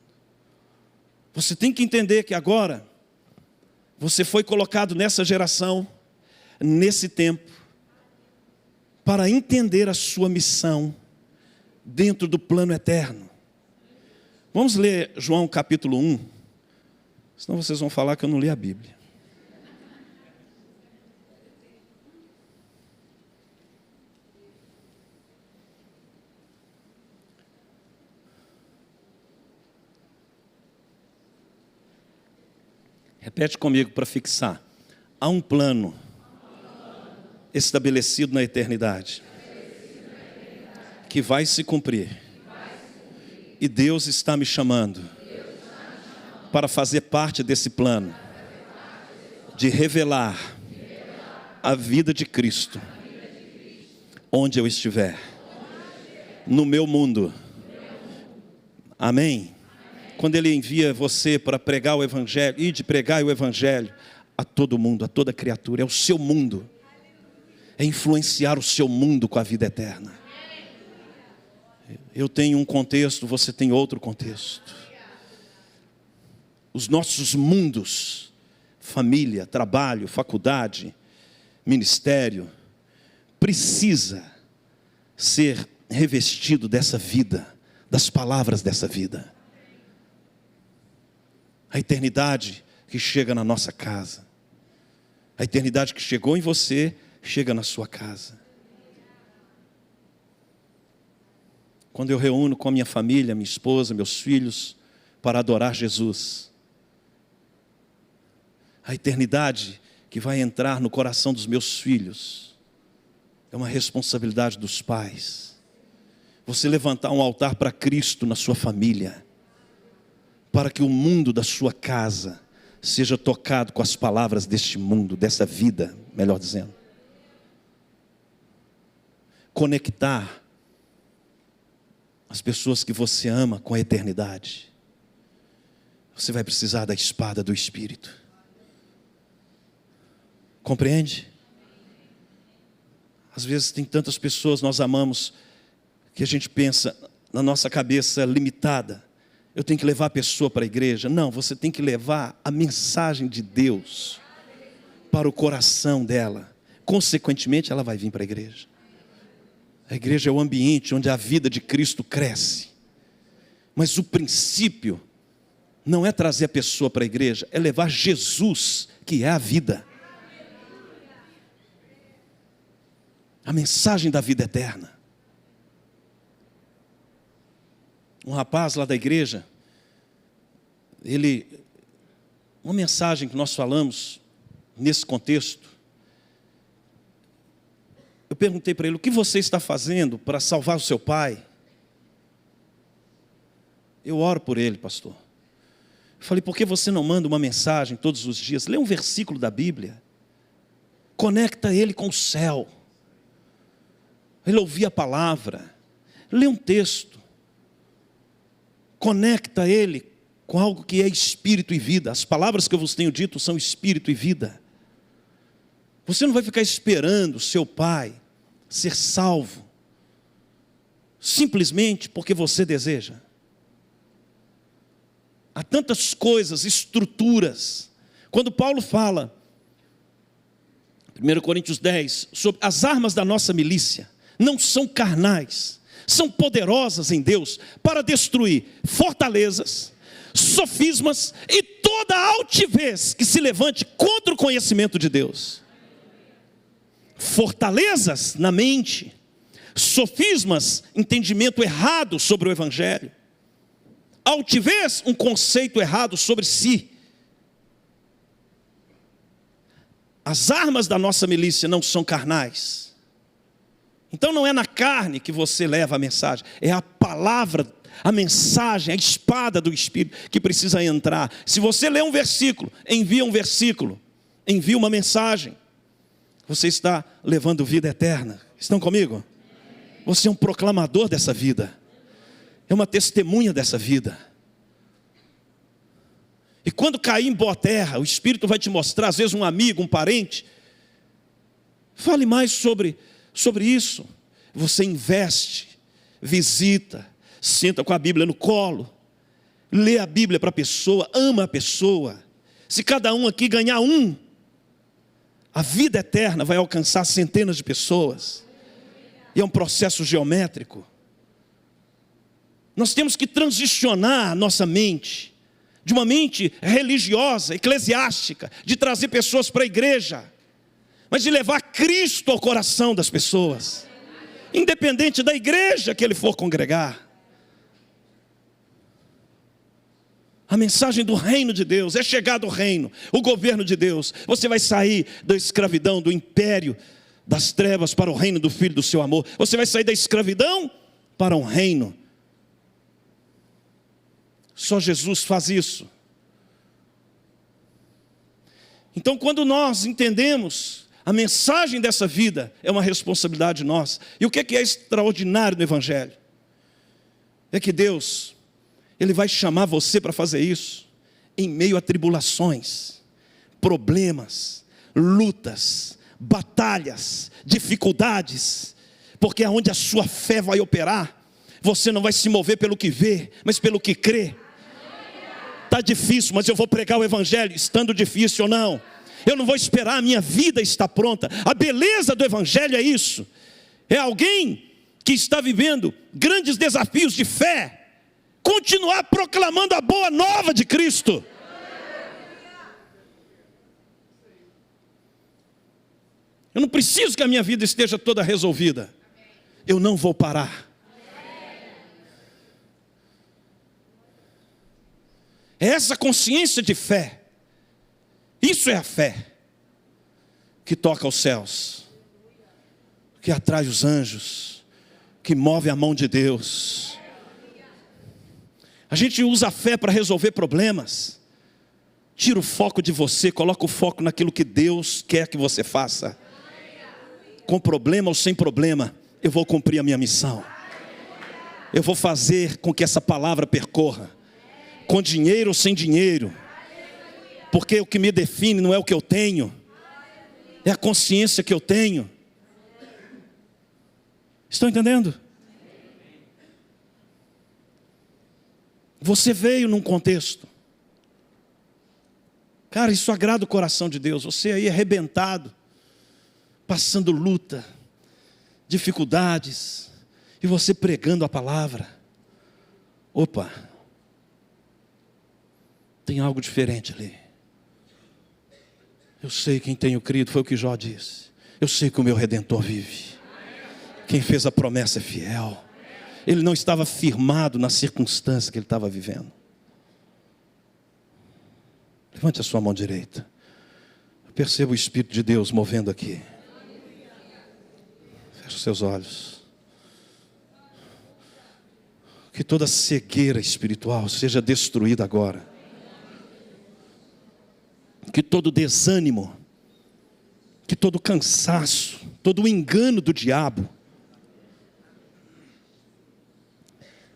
Você tem que entender que agora você foi colocado nessa geração, nesse tempo, para entender a sua missão dentro do plano eterno. Vamos ler João capítulo 1, senão vocês vão falar que eu não li a Bíblia. Repete comigo para fixar. Há um plano estabelecido na eternidade que vai se cumprir. E Deus está me chamando para fazer parte desse plano de revelar a vida de Cristo onde eu estiver, no meu mundo. Amém? Quando Ele envia você para pregar o Evangelho, e de pregar o Evangelho a todo mundo, a toda criatura, é o seu mundo, é influenciar o seu mundo com a vida eterna. Eu tenho um contexto, você tem outro contexto. Os nossos mundos, família, trabalho, faculdade, ministério, precisa ser revestido dessa vida, das palavras dessa vida. A eternidade que chega na nossa casa, a eternidade que chegou em você, chega na sua casa. Quando eu reúno com a minha família, minha esposa, meus filhos, para adorar Jesus, a eternidade que vai entrar no coração dos meus filhos, é uma responsabilidade dos pais. Você levantar um altar para Cristo na sua família, para que o mundo da sua casa seja tocado com as palavras deste mundo, dessa vida, melhor dizendo. Conectar as pessoas que você ama com a eternidade. Você vai precisar da espada do Espírito. Compreende? Às vezes tem tantas pessoas nós amamos que a gente pensa na nossa cabeça limitada. eu tenho que levar a pessoa para a igreja. Não, você tem que levar a mensagem de Deus para o coração dela. Consequentemente, ela vai vir para a igreja. A igreja é o ambiente onde a vida de Cristo cresce. Mas o princípio não é trazer a pessoa para a igreja, é levar Jesus, que é a vida. A mensagem da vida eterna. Um rapaz lá da igreja, uma mensagem que nós falamos nesse contexto, eu perguntei para ele: o que você está fazendo para salvar o seu pai? Eu oro por ele, pastor. Eu falei: por que você não manda uma mensagem todos os dias? Lê um versículo da Bíblia, conecta ele com o céu. Ele ouvia a palavra, lê um texto, conecta ele com algo que é espírito e vida. As palavras que eu vos tenho dito são espírito e vida. Você não vai ficar esperando seu pai ser salvo simplesmente porque você deseja. Há tantas coisas, estruturas. Quando Paulo fala, 1 Coríntios 10, sobre as armas da nossa milícia, não são carnais, são poderosas em Deus para destruir fortalezas, sofismas e toda altivez que se levante contra o conhecimento de Deus. Fortalezas na mente, sofismas, entendimento errado sobre o Evangelho, altivez, um conceito errado sobre si. As armas da nossa milícia não são carnais. Então não é na carne que você leva a mensagem, é a palavra, a mensagem, a espada do Espírito que precisa entrar. Se você lê um versículo, envia uma mensagem, você está levando vida eterna. Estão comigo? Você é um proclamador dessa vida, é uma testemunha dessa vida. E quando cair em boa terra, o Espírito vai te mostrar, às vezes um amigo, um parente. Fale mais sobre isso. Você investe, visita, senta com a Bíblia no colo, lê a Bíblia para a pessoa, ama a pessoa. Se cada um aqui ganhar a vida eterna vai alcançar centenas de pessoas. E é um processo geométrico. Nós temos que transicionar a nossa mente, de uma mente religiosa, eclesiástica, de trazer pessoas para a igreja, mas de levar Cristo ao coração das pessoas, independente da igreja que ele for congregar. A mensagem do reino de Deus, é chegado o reino, o governo de Deus. Você vai sair da escravidão, do império das trevas para o reino do Filho do seu amor. Você vai sair da escravidão para um reino. Só Jesus faz isso. Então, quando nós entendemos a mensagem dessa vida, é uma responsabilidade nossa. E o que é extraordinário no Evangelho? É que Deus, Ele vai chamar você para fazer isso em meio a tribulações, problemas, lutas, batalhas, dificuldades, porque é onde a sua fé vai operar. Você não vai se mover pelo que vê, mas pelo que crê. Está difícil, mas eu vou pregar o Evangelho, estando difícil ou não. Eu não vou esperar a minha vida estar pronta. A beleza do Evangelho é isso. É alguém que está vivendo grandes desafios de fé, continuar proclamando a boa nova de Cristo. Eu não preciso que a minha vida esteja toda resolvida. Eu não vou parar. É essa consciência de fé. Isso é a fé que toca os céus, que atrai os anjos, que move a mão de Deus. A gente usa a fé para resolver problemas. Tira o foco de você, coloca o foco naquilo que Deus quer que você faça. Com problema ou sem problema, eu vou cumprir a minha missão. Eu vou fazer com que essa palavra percorra. Com dinheiro ou sem dinheiro. Porque o que me define não é o que eu tenho, é a consciência que eu tenho. Estão entendendo? Você veio num contexto. Cara, isso agrada o coração de Deus. Você aí arrebentado, passando luta, dificuldades, e você pregando a palavra. Opa, tem algo diferente ali. Eu sei quem tenho crido, foi o que Jó disse. Eu sei que o meu Redentor vive. Quem fez a promessa é fiel. Ele não estava firmado na circunstância que ele estava vivendo. Levante a sua mão direita. Perceba o Espírito de Deus movendo aqui. Feche os seus olhos. Que toda cegueira espiritual seja destruída agora. Que todo desânimo, que todo cansaço, todo o engano do diabo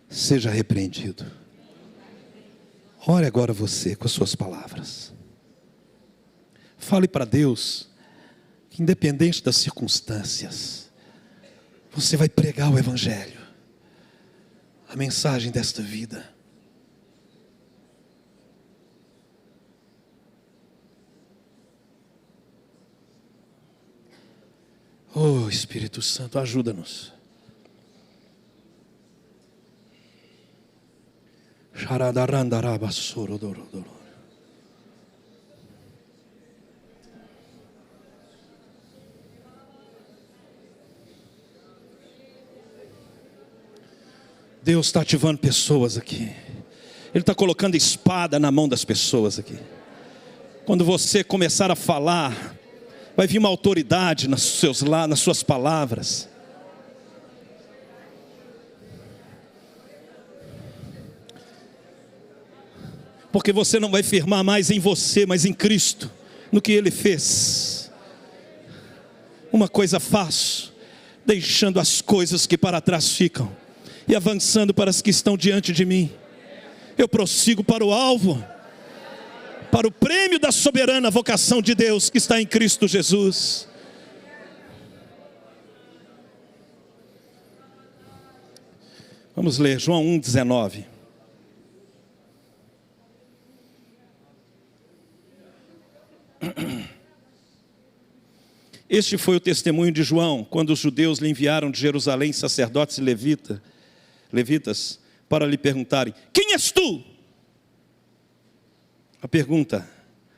seja repreendido. Ore agora você com as suas palavras. Fale para Deus que, independente das circunstâncias, você vai pregar o Evangelho, a mensagem desta vida. Oh, Espírito Santo, ajuda-nos. Deus está ativando pessoas aqui. Ele está colocando espada na mão das pessoas aqui. Quando você começar a falar, vai vir uma autoridade nas suas palavras. Porque você não vai firmar mais em você, mas em Cristo, no que Ele fez. Uma coisa faço, deixando as coisas que para trás ficam, e avançando para as que estão diante de mim. Eu prossigo para o alvo, para o prêmio da soberana vocação de Deus que está em Cristo Jesus. Vamos ler João 1,19. Este foi o testemunho de João, quando os judeus lhe enviaram de Jerusalém sacerdotes e levitas, para lhe perguntarem: quem és tu? A pergunta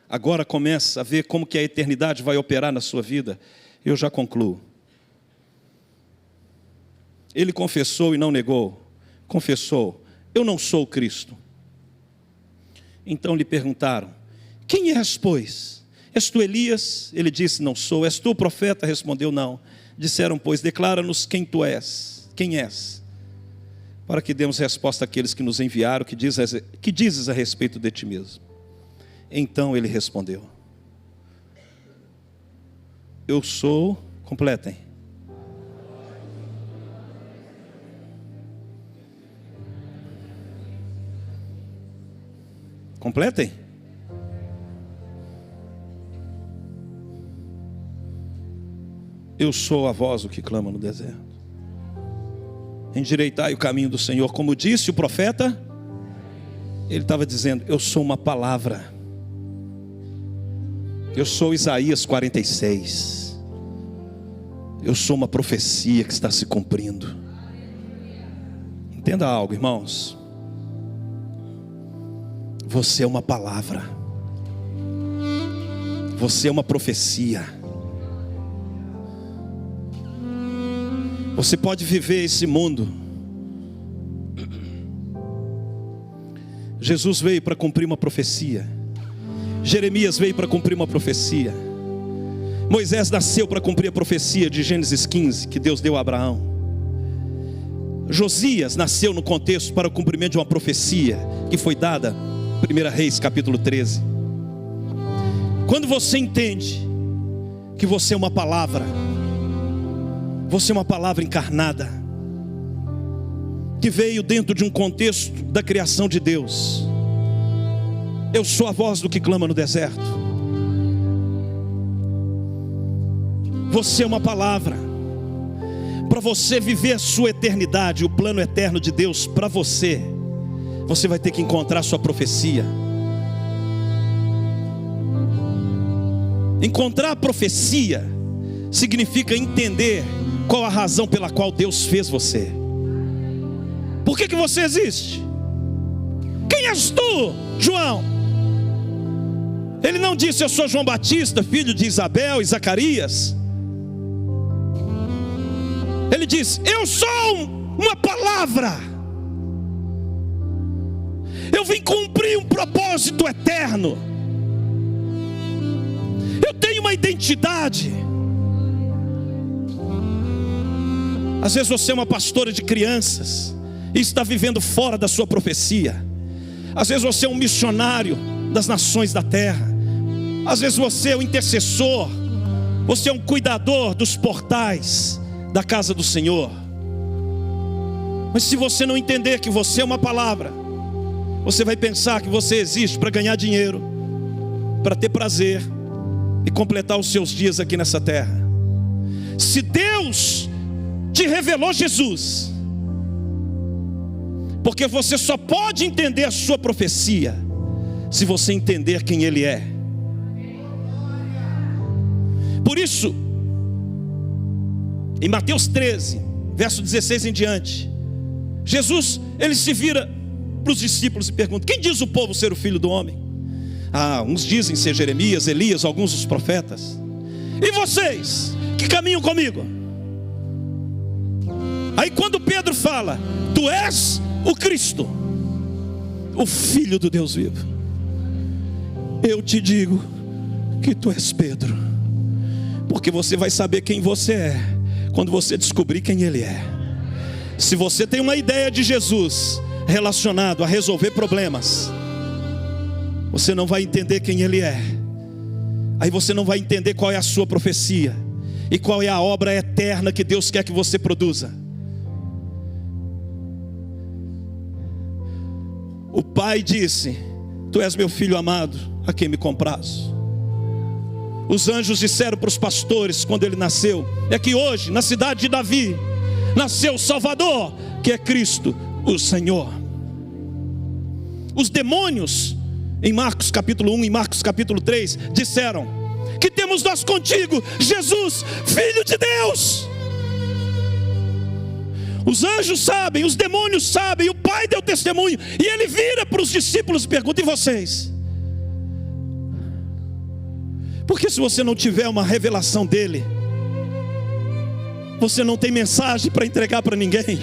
agora começa a ver como que a eternidade vai operar na sua vida. Eu já concluo. Ele confessou e não negou. Confessou: eu não sou o Cristo. Então lhe perguntaram: quem és, pois? És tu Elias? Ele disse: não sou. És tu o profeta? Respondeu: não. Disseram, pois, declara-nos quem tu és. Quem és? Para que demos resposta àqueles que nos enviaram. Que dizes a respeito de ti mesmo? Então ele respondeu: eu sou. Completem. Completem. Eu sou a voz do que clama no deserto. Endireitai o caminho do Senhor. Como disse o profeta, ele estava dizendo: eu sou uma palavra. Eu sou Isaías 46. Eu sou uma profecia que está se cumprindo. Entenda algo, irmãos. Você é uma palavra. Você é uma profecia. Você pode viver esse mundo. Jesus veio para cumprir uma profecia. Jeremias veio para cumprir uma profecia. Moisés nasceu para cumprir a profecia de Gênesis 15 que Deus deu a Abraão. Josias nasceu no contexto para o cumprimento de uma profecia que foi dada, 1 Reis capítulo 13. Quando você entende que você é uma palavra, você é uma palavra encarnada, que veio dentro de um contexto da criação de Deus. Eu sou a voz do que clama no deserto. Você é uma palavra. Para você viver a sua eternidade, o plano eterno de Deus para você, você vai ter que encontrar a sua profecia. Encontrar a profecia significa entender qual a razão pela qual Deus fez você. Por que você existe? Quem és tu, João? Ele não disse: eu sou João Batista, filho de Isabel e Zacarias. Ele disse: eu sou uma palavra. Eu vim cumprir um propósito eterno. Eu tenho uma identidade. Às vezes você é uma pastora de crianças e está vivendo fora da sua profecia. Às vezes você é um missionário das nações da terra. Às vezes você é um intercessor. Você é um cuidador dos portais da casa do Senhor. Mas se você não entender que você é uma palavra, você vai pensar que você existe para ganhar dinheiro, para ter prazer e completar os seus dias aqui nessa terra. Se Deus te revelou Jesus, porque você só pode entender a sua profecia se você entender quem Ele é. Por isso, em Mateus 13, verso 16 em diante, Jesus, ele se vira para os discípulos e pergunta: quem diz o povo ser o Filho do Homem? Uns dizem ser Jeremias, Elias, alguns dos profetas. E vocês, que caminham comigo? Aí quando Pedro fala: tu és o Cristo, o Filho do Deus vivo, eu te digo que tu és Pedro, porque você vai saber quem você é quando você descobrir quem Ele é. Se você tem uma ideia de Jesus relacionado a resolver problemas, você não vai entender quem Ele é. Aí você não vai entender qual é a sua profecia e qual é a obra eterna que Deus quer que você produza. O pai disse: tu és meu filho amado, a quem me comprazo. Os anjos disseram para os pastores quando ele nasceu: é que hoje, na cidade de Davi, nasceu o Salvador, que é Cristo, o Senhor. Os demônios, em Marcos capítulo 1 e Marcos capítulo 3, disseram: que temos nós contigo, Jesus, Filho de Deus? Os anjos sabem, os demônios sabem, o Pai deu testemunho. E ele vira para os discípulos e pergunta: e vocês? Porque se você não tiver uma revelação dele, você não tem mensagem para entregar para ninguém.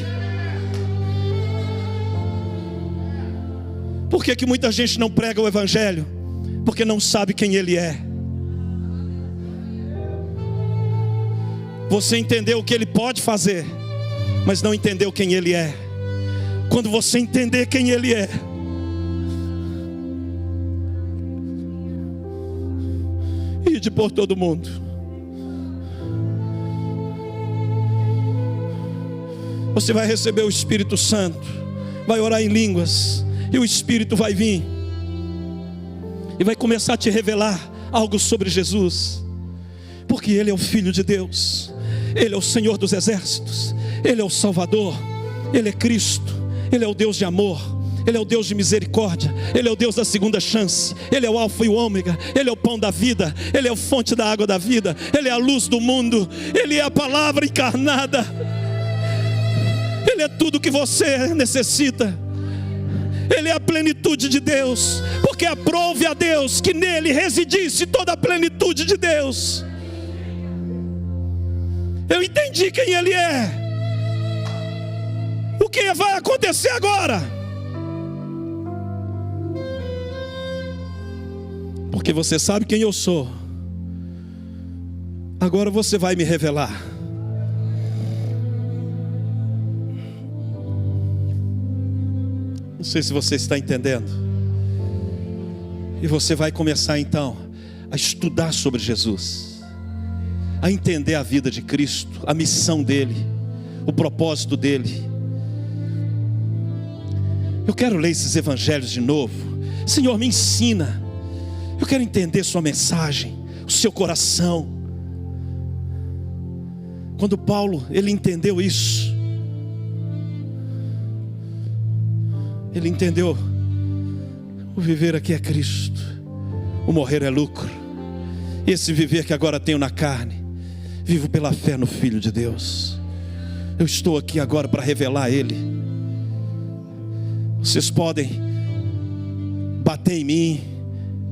Por que muita gente não prega o Evangelho? Porque não sabe quem Ele é. Você entendeu o que Ele pode fazer, mas não entendeu quem Ele é. Quando você entender quem Ele é, ide por todo mundo. Você vai receber o Espírito Santo, vai orar em línguas, e o Espírito vai vir e vai começar a te revelar algo sobre Jesus, porque Ele é o Filho de Deus, Ele é o Senhor dos exércitos, Ele é o Salvador, Ele é Cristo, Ele é o Deus de amor, Ele é o Deus de misericórdia, Ele é o Deus da segunda chance, Ele é o Alfa e o Ômega, Ele é o pão da vida, Ele é a fonte da água da vida, Ele é a luz do mundo, Ele é a palavra encarnada, Ele é tudo que você necessita. Ele é a plenitude de Deus, porque aprove a Deus que nele residisse toda a plenitude de Deus. Eu entendi quem Ele é. O que vai acontecer agora? Porque você sabe quem eu sou. Agora você vai me revelar. Não sei se você está entendendo. E você vai começar então a estudar sobre Jesus, a entender a vida de Cristo, a missão dele, o propósito dele. Eu quero ler esses evangelhos de novo. Senhor, me ensina. Eu quero entender sua mensagem, o seu coração. Quando Paulo, ele entendeu isso, Ele entendeu: o viver aqui é Cristo, o morrer é lucro. Esse viver que agora tenho na carne, vivo pela fé no Filho de Deus. Eu estou aqui agora para revelar Ele. Vocês podem bater em mim,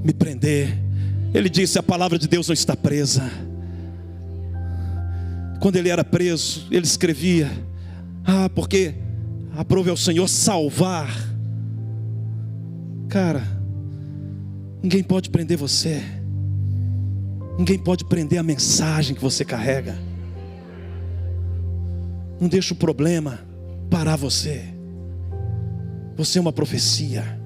me prender. Ele disse: a palavra de Deus não está presa. Quando ele era preso, ele escrevia: porque aprove ao Senhor salvar. Cara, ninguém pode prender você. Ninguém pode prender a mensagem que você carrega. Não deixa o problema parar você. Você é uma profecia.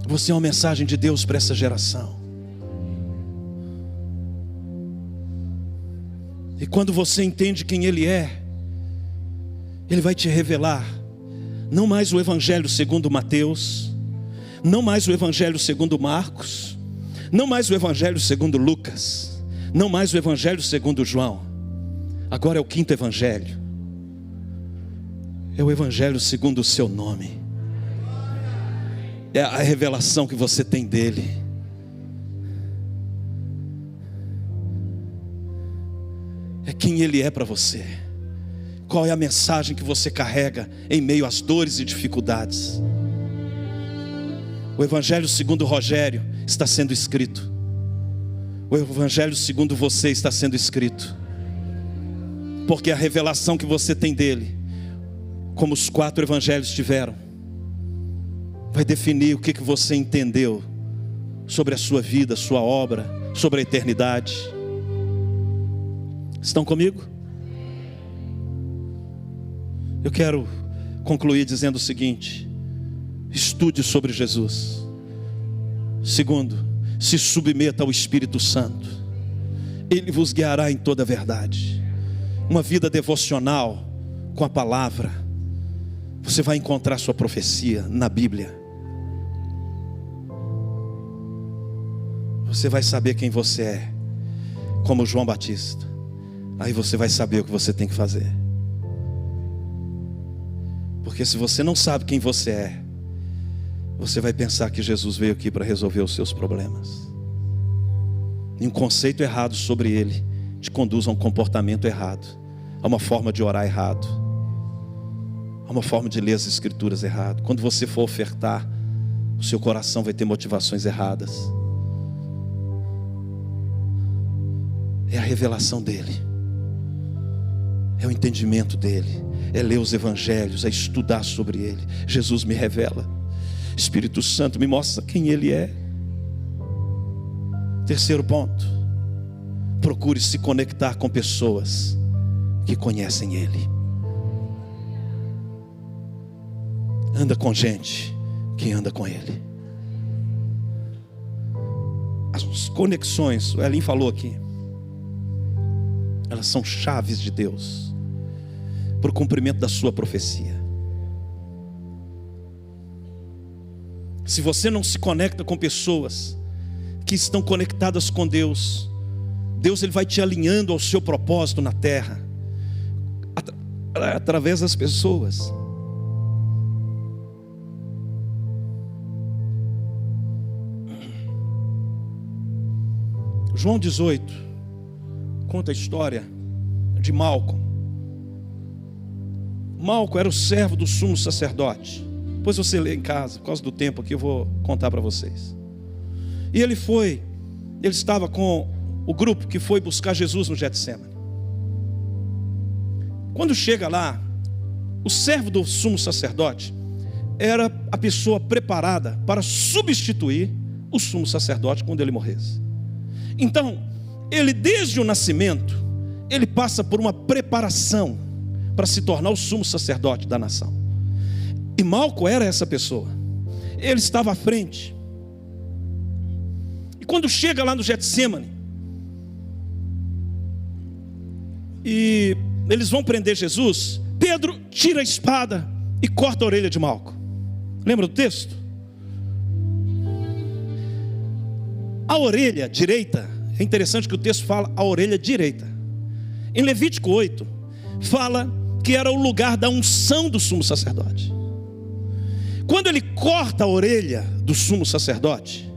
Você é uma mensagem de Deus para essa geração. E quando você entende quem Ele é, Ele vai te revelar não mais o Evangelho segundo Mateus, não mais o Evangelho segundo Marcos, não mais o Evangelho segundo Lucas, não mais o Evangelho segundo João. Agora é o quinto Evangelho. É o Evangelho segundo o seu nome. É a revelação que você tem dele. É quem Ele é para você. Qual é a mensagem que você carrega em meio às dores e dificuldades? O Evangelho segundo Rogério está sendo escrito. O Evangelho segundo você está sendo escrito. Porque a revelação que você tem dele, como os 4 evangelhos tiveram, vai definir o que você entendeu sobre a sua vida, sua obra, sobre a eternidade. Estão comigo? Eu quero concluir dizendo o seguinte: estude sobre Jesus. Segundo, se submeta ao Espírito Santo. Ele vos guiará em toda a verdade. Uma vida devocional com a palavra. Você vai encontrar sua profecia na Bíblia. Você vai saber quem você é, como João Batista. Aí você vai saber o que você tem que fazer. Porque se você não sabe quem você é, você vai pensar que Jesus veio aqui para resolver os seus problemas. E um conceito errado sobre Ele te conduz a um comportamento errado, a uma forma de orar errado, a uma forma de ler as Escrituras errado. Quando você for ofertar, o seu coração vai ter motivações erradas. É a revelação dele, é o entendimento dele, é ler os evangelhos, é estudar sobre ele. Jesus me revela, Espírito Santo me mostra quem ele é. Terceiro ponto: procure se conectar com pessoas que conhecem ele. Anda com gente que anda com ele. As conexões, o Elin falou aqui, elas são chaves de Deus para o cumprimento da sua profecia. Se você não se conecta com pessoas que estão conectadas com Deus, Deus ele vai te alinhando ao seu propósito na terra, através das pessoas. João 18 conta a história de Malco. Malco era o servo do sumo sacerdote. Depois você lê em casa, por causa do tempo aqui eu vou contar para vocês. E ele estava com o grupo que foi buscar Jesus no Getsemane. Quando chega lá, o servo do sumo sacerdote era a pessoa preparada para substituir o sumo sacerdote quando ele morresse. Então, ele desde o nascimento, ele passa por uma preparação para se tornar o sumo sacerdote da nação. E Malco era essa pessoa. Ele estava à frente. E quando chega lá no Getsemane, e eles vão prender Jesus, Pedro tira a espada e corta a orelha de Malco. Lembra do texto? A orelha direita, é interessante que o texto fala a orelha direita. Em Levítico 8, fala que era o lugar da unção do sumo sacerdote. Quando ele corta a orelha do sumo sacerdote,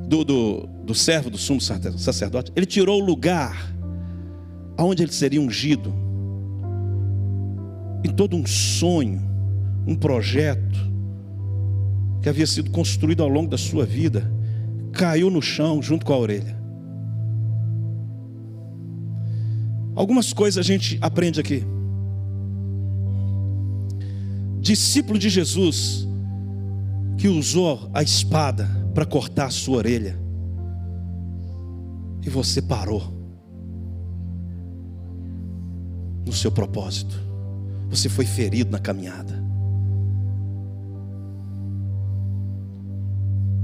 do servo do sumo sacerdote, ele tirou o lugar aonde ele seria ungido. E todo um sonho, um projeto que havia sido construído ao longo da sua vida, caiu no chão junto com a orelha. Algumas coisas a gente aprende aqui. Discípulo de Jesus que usou a espada para cortar a sua orelha, e você parou no seu propósito. Você foi ferido na caminhada.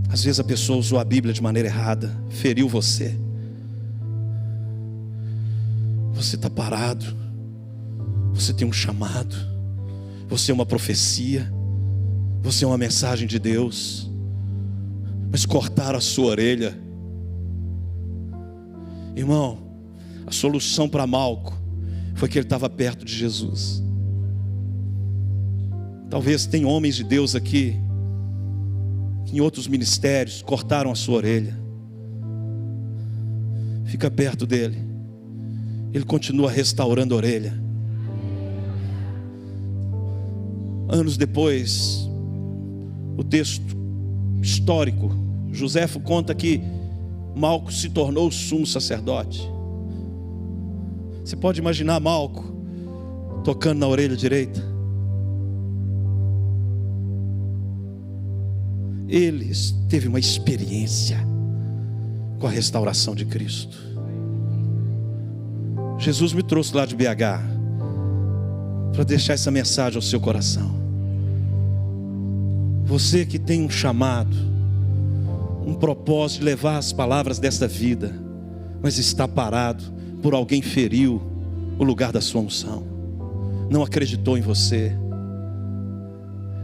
Às vezes a pessoa usou a Bíblia de maneira errada, feriu você. Você está parado. Você tem um chamado. Você é uma profecia. Você é uma mensagem de Deus. Mas cortaram a sua orelha. Irmão, a solução para Malco foi que ele estava perto de Jesus. Talvez tem homens de Deus aqui que em outros ministérios cortaram a sua orelha. Fica perto dele. Ele continua restaurando a orelha. Anos depois, o texto histórico, Joséfo conta que Malco se tornou o sumo sacerdote. Você pode imaginar Malco tocando na orelha direita? Ele teve uma experiência com a restauração de Cristo. Jesus me trouxe lá de BH para deixar essa mensagem ao seu coração. Você que tem um chamado, um propósito de levar as palavras desta vida, mas está parado por alguém feriu o lugar da sua unção, não acreditou em você.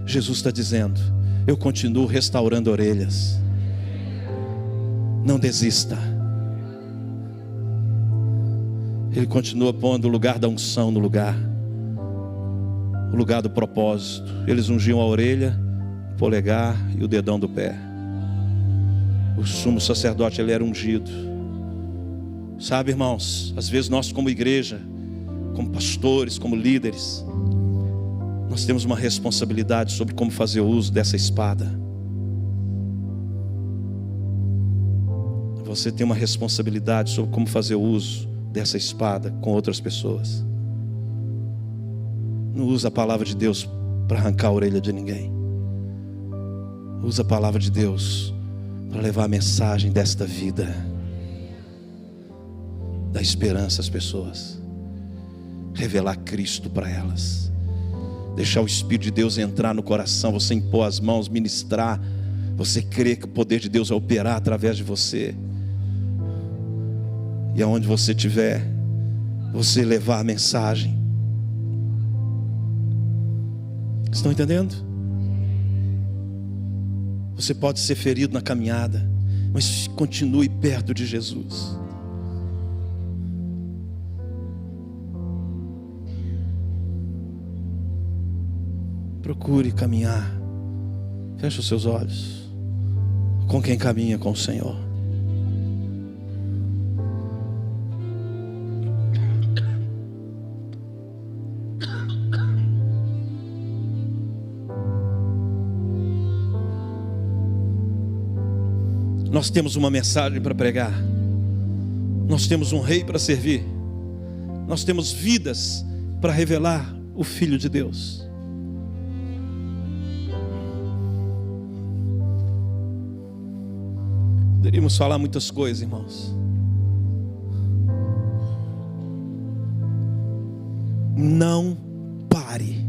Jesus está dizendo: eu continuo restaurando orelhas. Não desista. Ele continua pondo o lugar da unção no lugar, o lugar do propósito. Eles ungiam a orelha, o polegar e o dedão do pé. O sumo sacerdote, ele era ungido. Sabe, irmãos, às vezes nós como igreja, como pastores, como líderes, nós temos uma responsabilidade sobre como fazer uso dessa espada. Você tem uma responsabilidade sobre como fazer uso dessa espada com outras pessoas. Não usa a palavra de Deus para arrancar a orelha de ninguém. Usa a palavra de Deus para levar a mensagem desta vida, da esperança às pessoas, revelar Cristo para elas, deixar o Espírito de Deus entrar no coração, você impor as mãos, ministrar, você crer que o poder de Deus vai operar através de você, e aonde você estiver, você levar a mensagem. Estão entendendo? Você pode ser ferido na caminhada, mas continue perto de Jesus. Procure caminhar. Feche os seus olhos. Com quem caminha com o Senhor. Nós temos uma mensagem para pregar. Nós temos um rei para servir. Nós temos vidas para revelar o Filho de Deus. Poderíamos falar muitas coisas, irmãos. Não pare.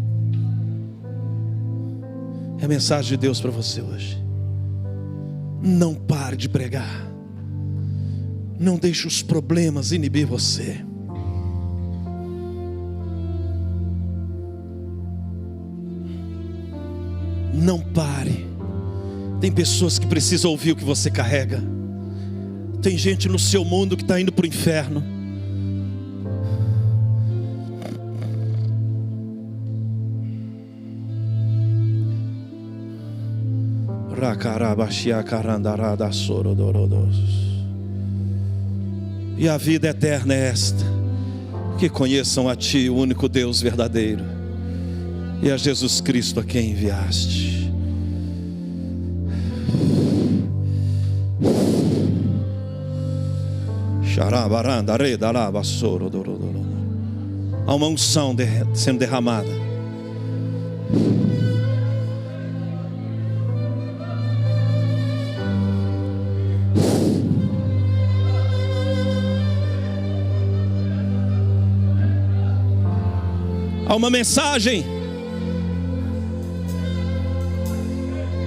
É a mensagem de Deus para você hoje. Não pare de pregar. Não deixe os problemas inibir você. Não pare. Tem pessoas que precisam ouvir o que você carrega. Tem gente no seu mundo que está indo para o inferno. E a vida eterna é esta: que conheçam a Ti, o único Deus verdadeiro, e a Jesus Cristo a quem enviaste. Há uma unção sendo derramada. Há uma mensagem.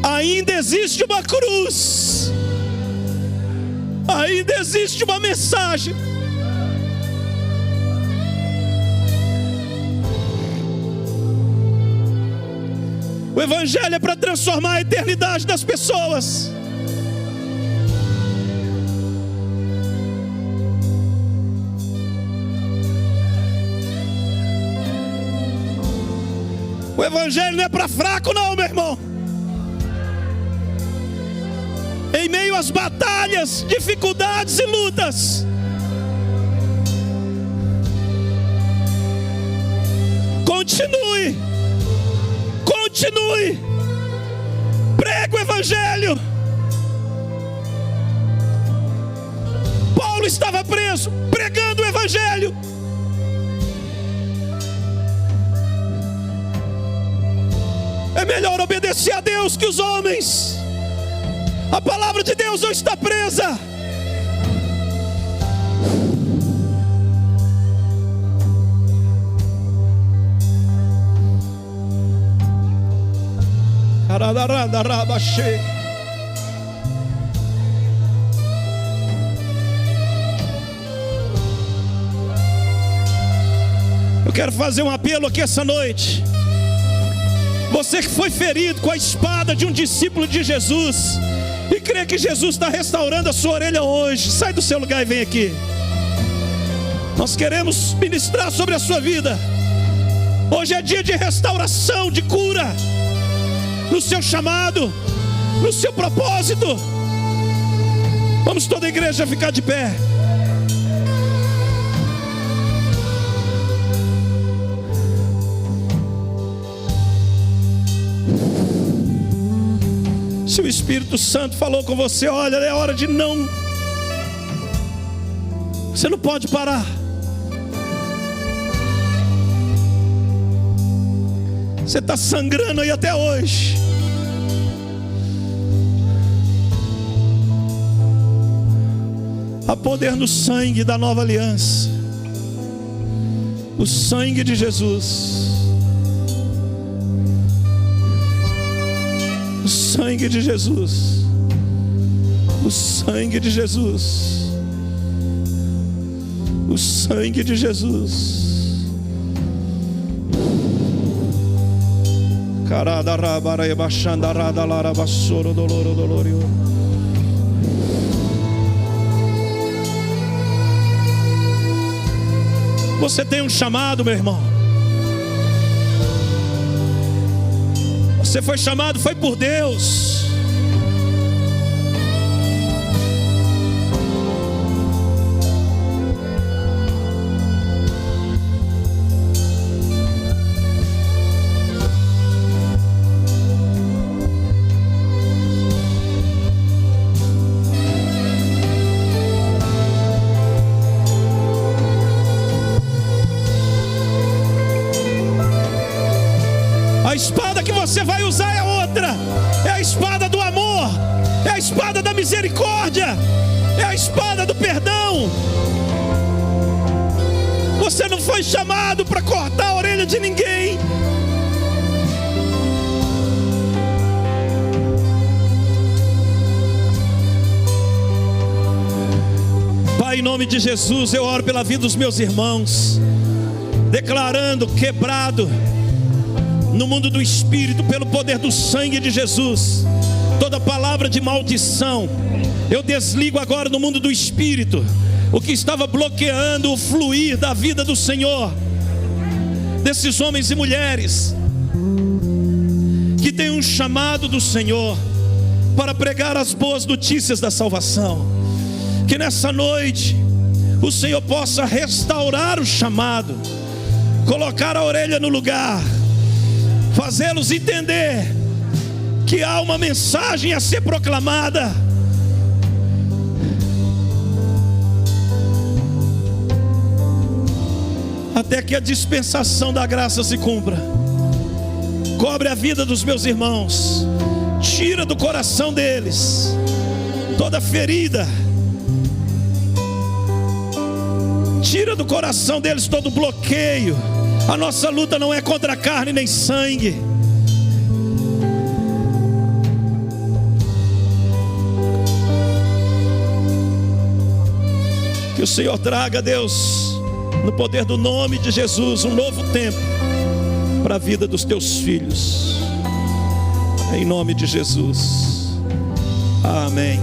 Ainda existe uma cruz. Ainda existe uma mensagem. O Evangelho é para transformar a eternidade das pessoas. O Evangelho não é para fraco não, meu irmão. Em meio às batalhas, dificuldades e lutas, continue, prega o Evangelho. Paulo estava preso, pregando o Evangelho. É melhor obedecer a Deus que os homens. A palavra de Deus não está presa. Eu quero fazer um apelo aqui essa noite. Você que foi ferido com a espada de um discípulo de Jesus e crê que Jesus está restaurando a sua orelha hoje, sai do seu lugar e vem aqui. Nós queremos ministrar sobre a sua vida. Hoje é dia de restauração, de cura, no seu chamado, no seu propósito. Vamos toda a igreja ficar de pé. Se o Espírito Santo falou com você, olha, é hora de não. Você não pode parar. Você está sangrando aí até hoje. Há poder no sangue da nova aliança. O sangue de Jesus. O sangue de Jesus. O sangue de Jesus. O sangue de Jesus. Você tem um chamado, meu irmão. Você foi chamado, foi por Deus. A espada que você vai usar é outra. É a espada do amor. É a espada da misericórdia. É a espada do perdão. Você não foi chamado para cortar a orelha de ninguém. Pai, em nome de Jesus, eu oro pela vida dos meus irmãos, declarando quebrado no mundo do Espírito, pelo poder do sangue de Jesus, toda palavra de maldição, eu desligo agora no mundo do Espírito, o que estava bloqueando o fluir da vida do Senhor, desses homens e mulheres, que têm um chamado do Senhor, para pregar as boas notícias da salvação. Que nessa noite o Senhor possa restaurar o chamado, colocar a orelha no lugar, fazê-los entender que há uma mensagem a ser proclamada. Até que a dispensação da graça se cumpra. Cobre a vida dos meus irmãos, tira do coração deles toda ferida, tira do coração deles todo bloqueio. A nossa luta não é contra carne nem sangue. Que o Senhor traga, Deus, no poder do nome de Jesus, um novo tempo para a vida dos teus filhos, em nome de Jesus, amém.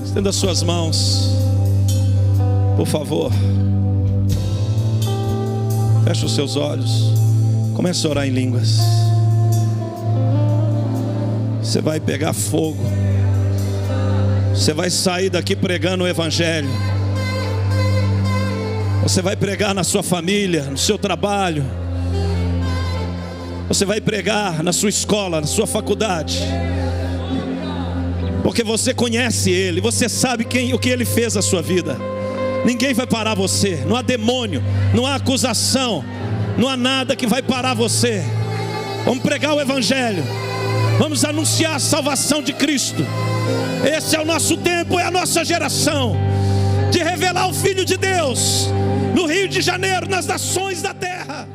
Estenda as suas mãos, por favor, feche os seus olhos, comece a orar em línguas. Você vai pegar fogo, você vai sair daqui pregando o Evangelho. Você vai pregar na sua família, no seu trabalho. Você vai pregar na sua escola, na sua faculdade. Porque você conhece Ele, você sabe o que Ele fez na sua vida. Ninguém vai parar você. Não há demônio, não há acusação, não há nada que vai parar você. Vamos pregar o Evangelho. Vamos anunciar a salvação de Cristo. Esse é o nosso tempo, é a nossa geração de revelar o Filho de Deus no Rio de Janeiro, nas nações da terra.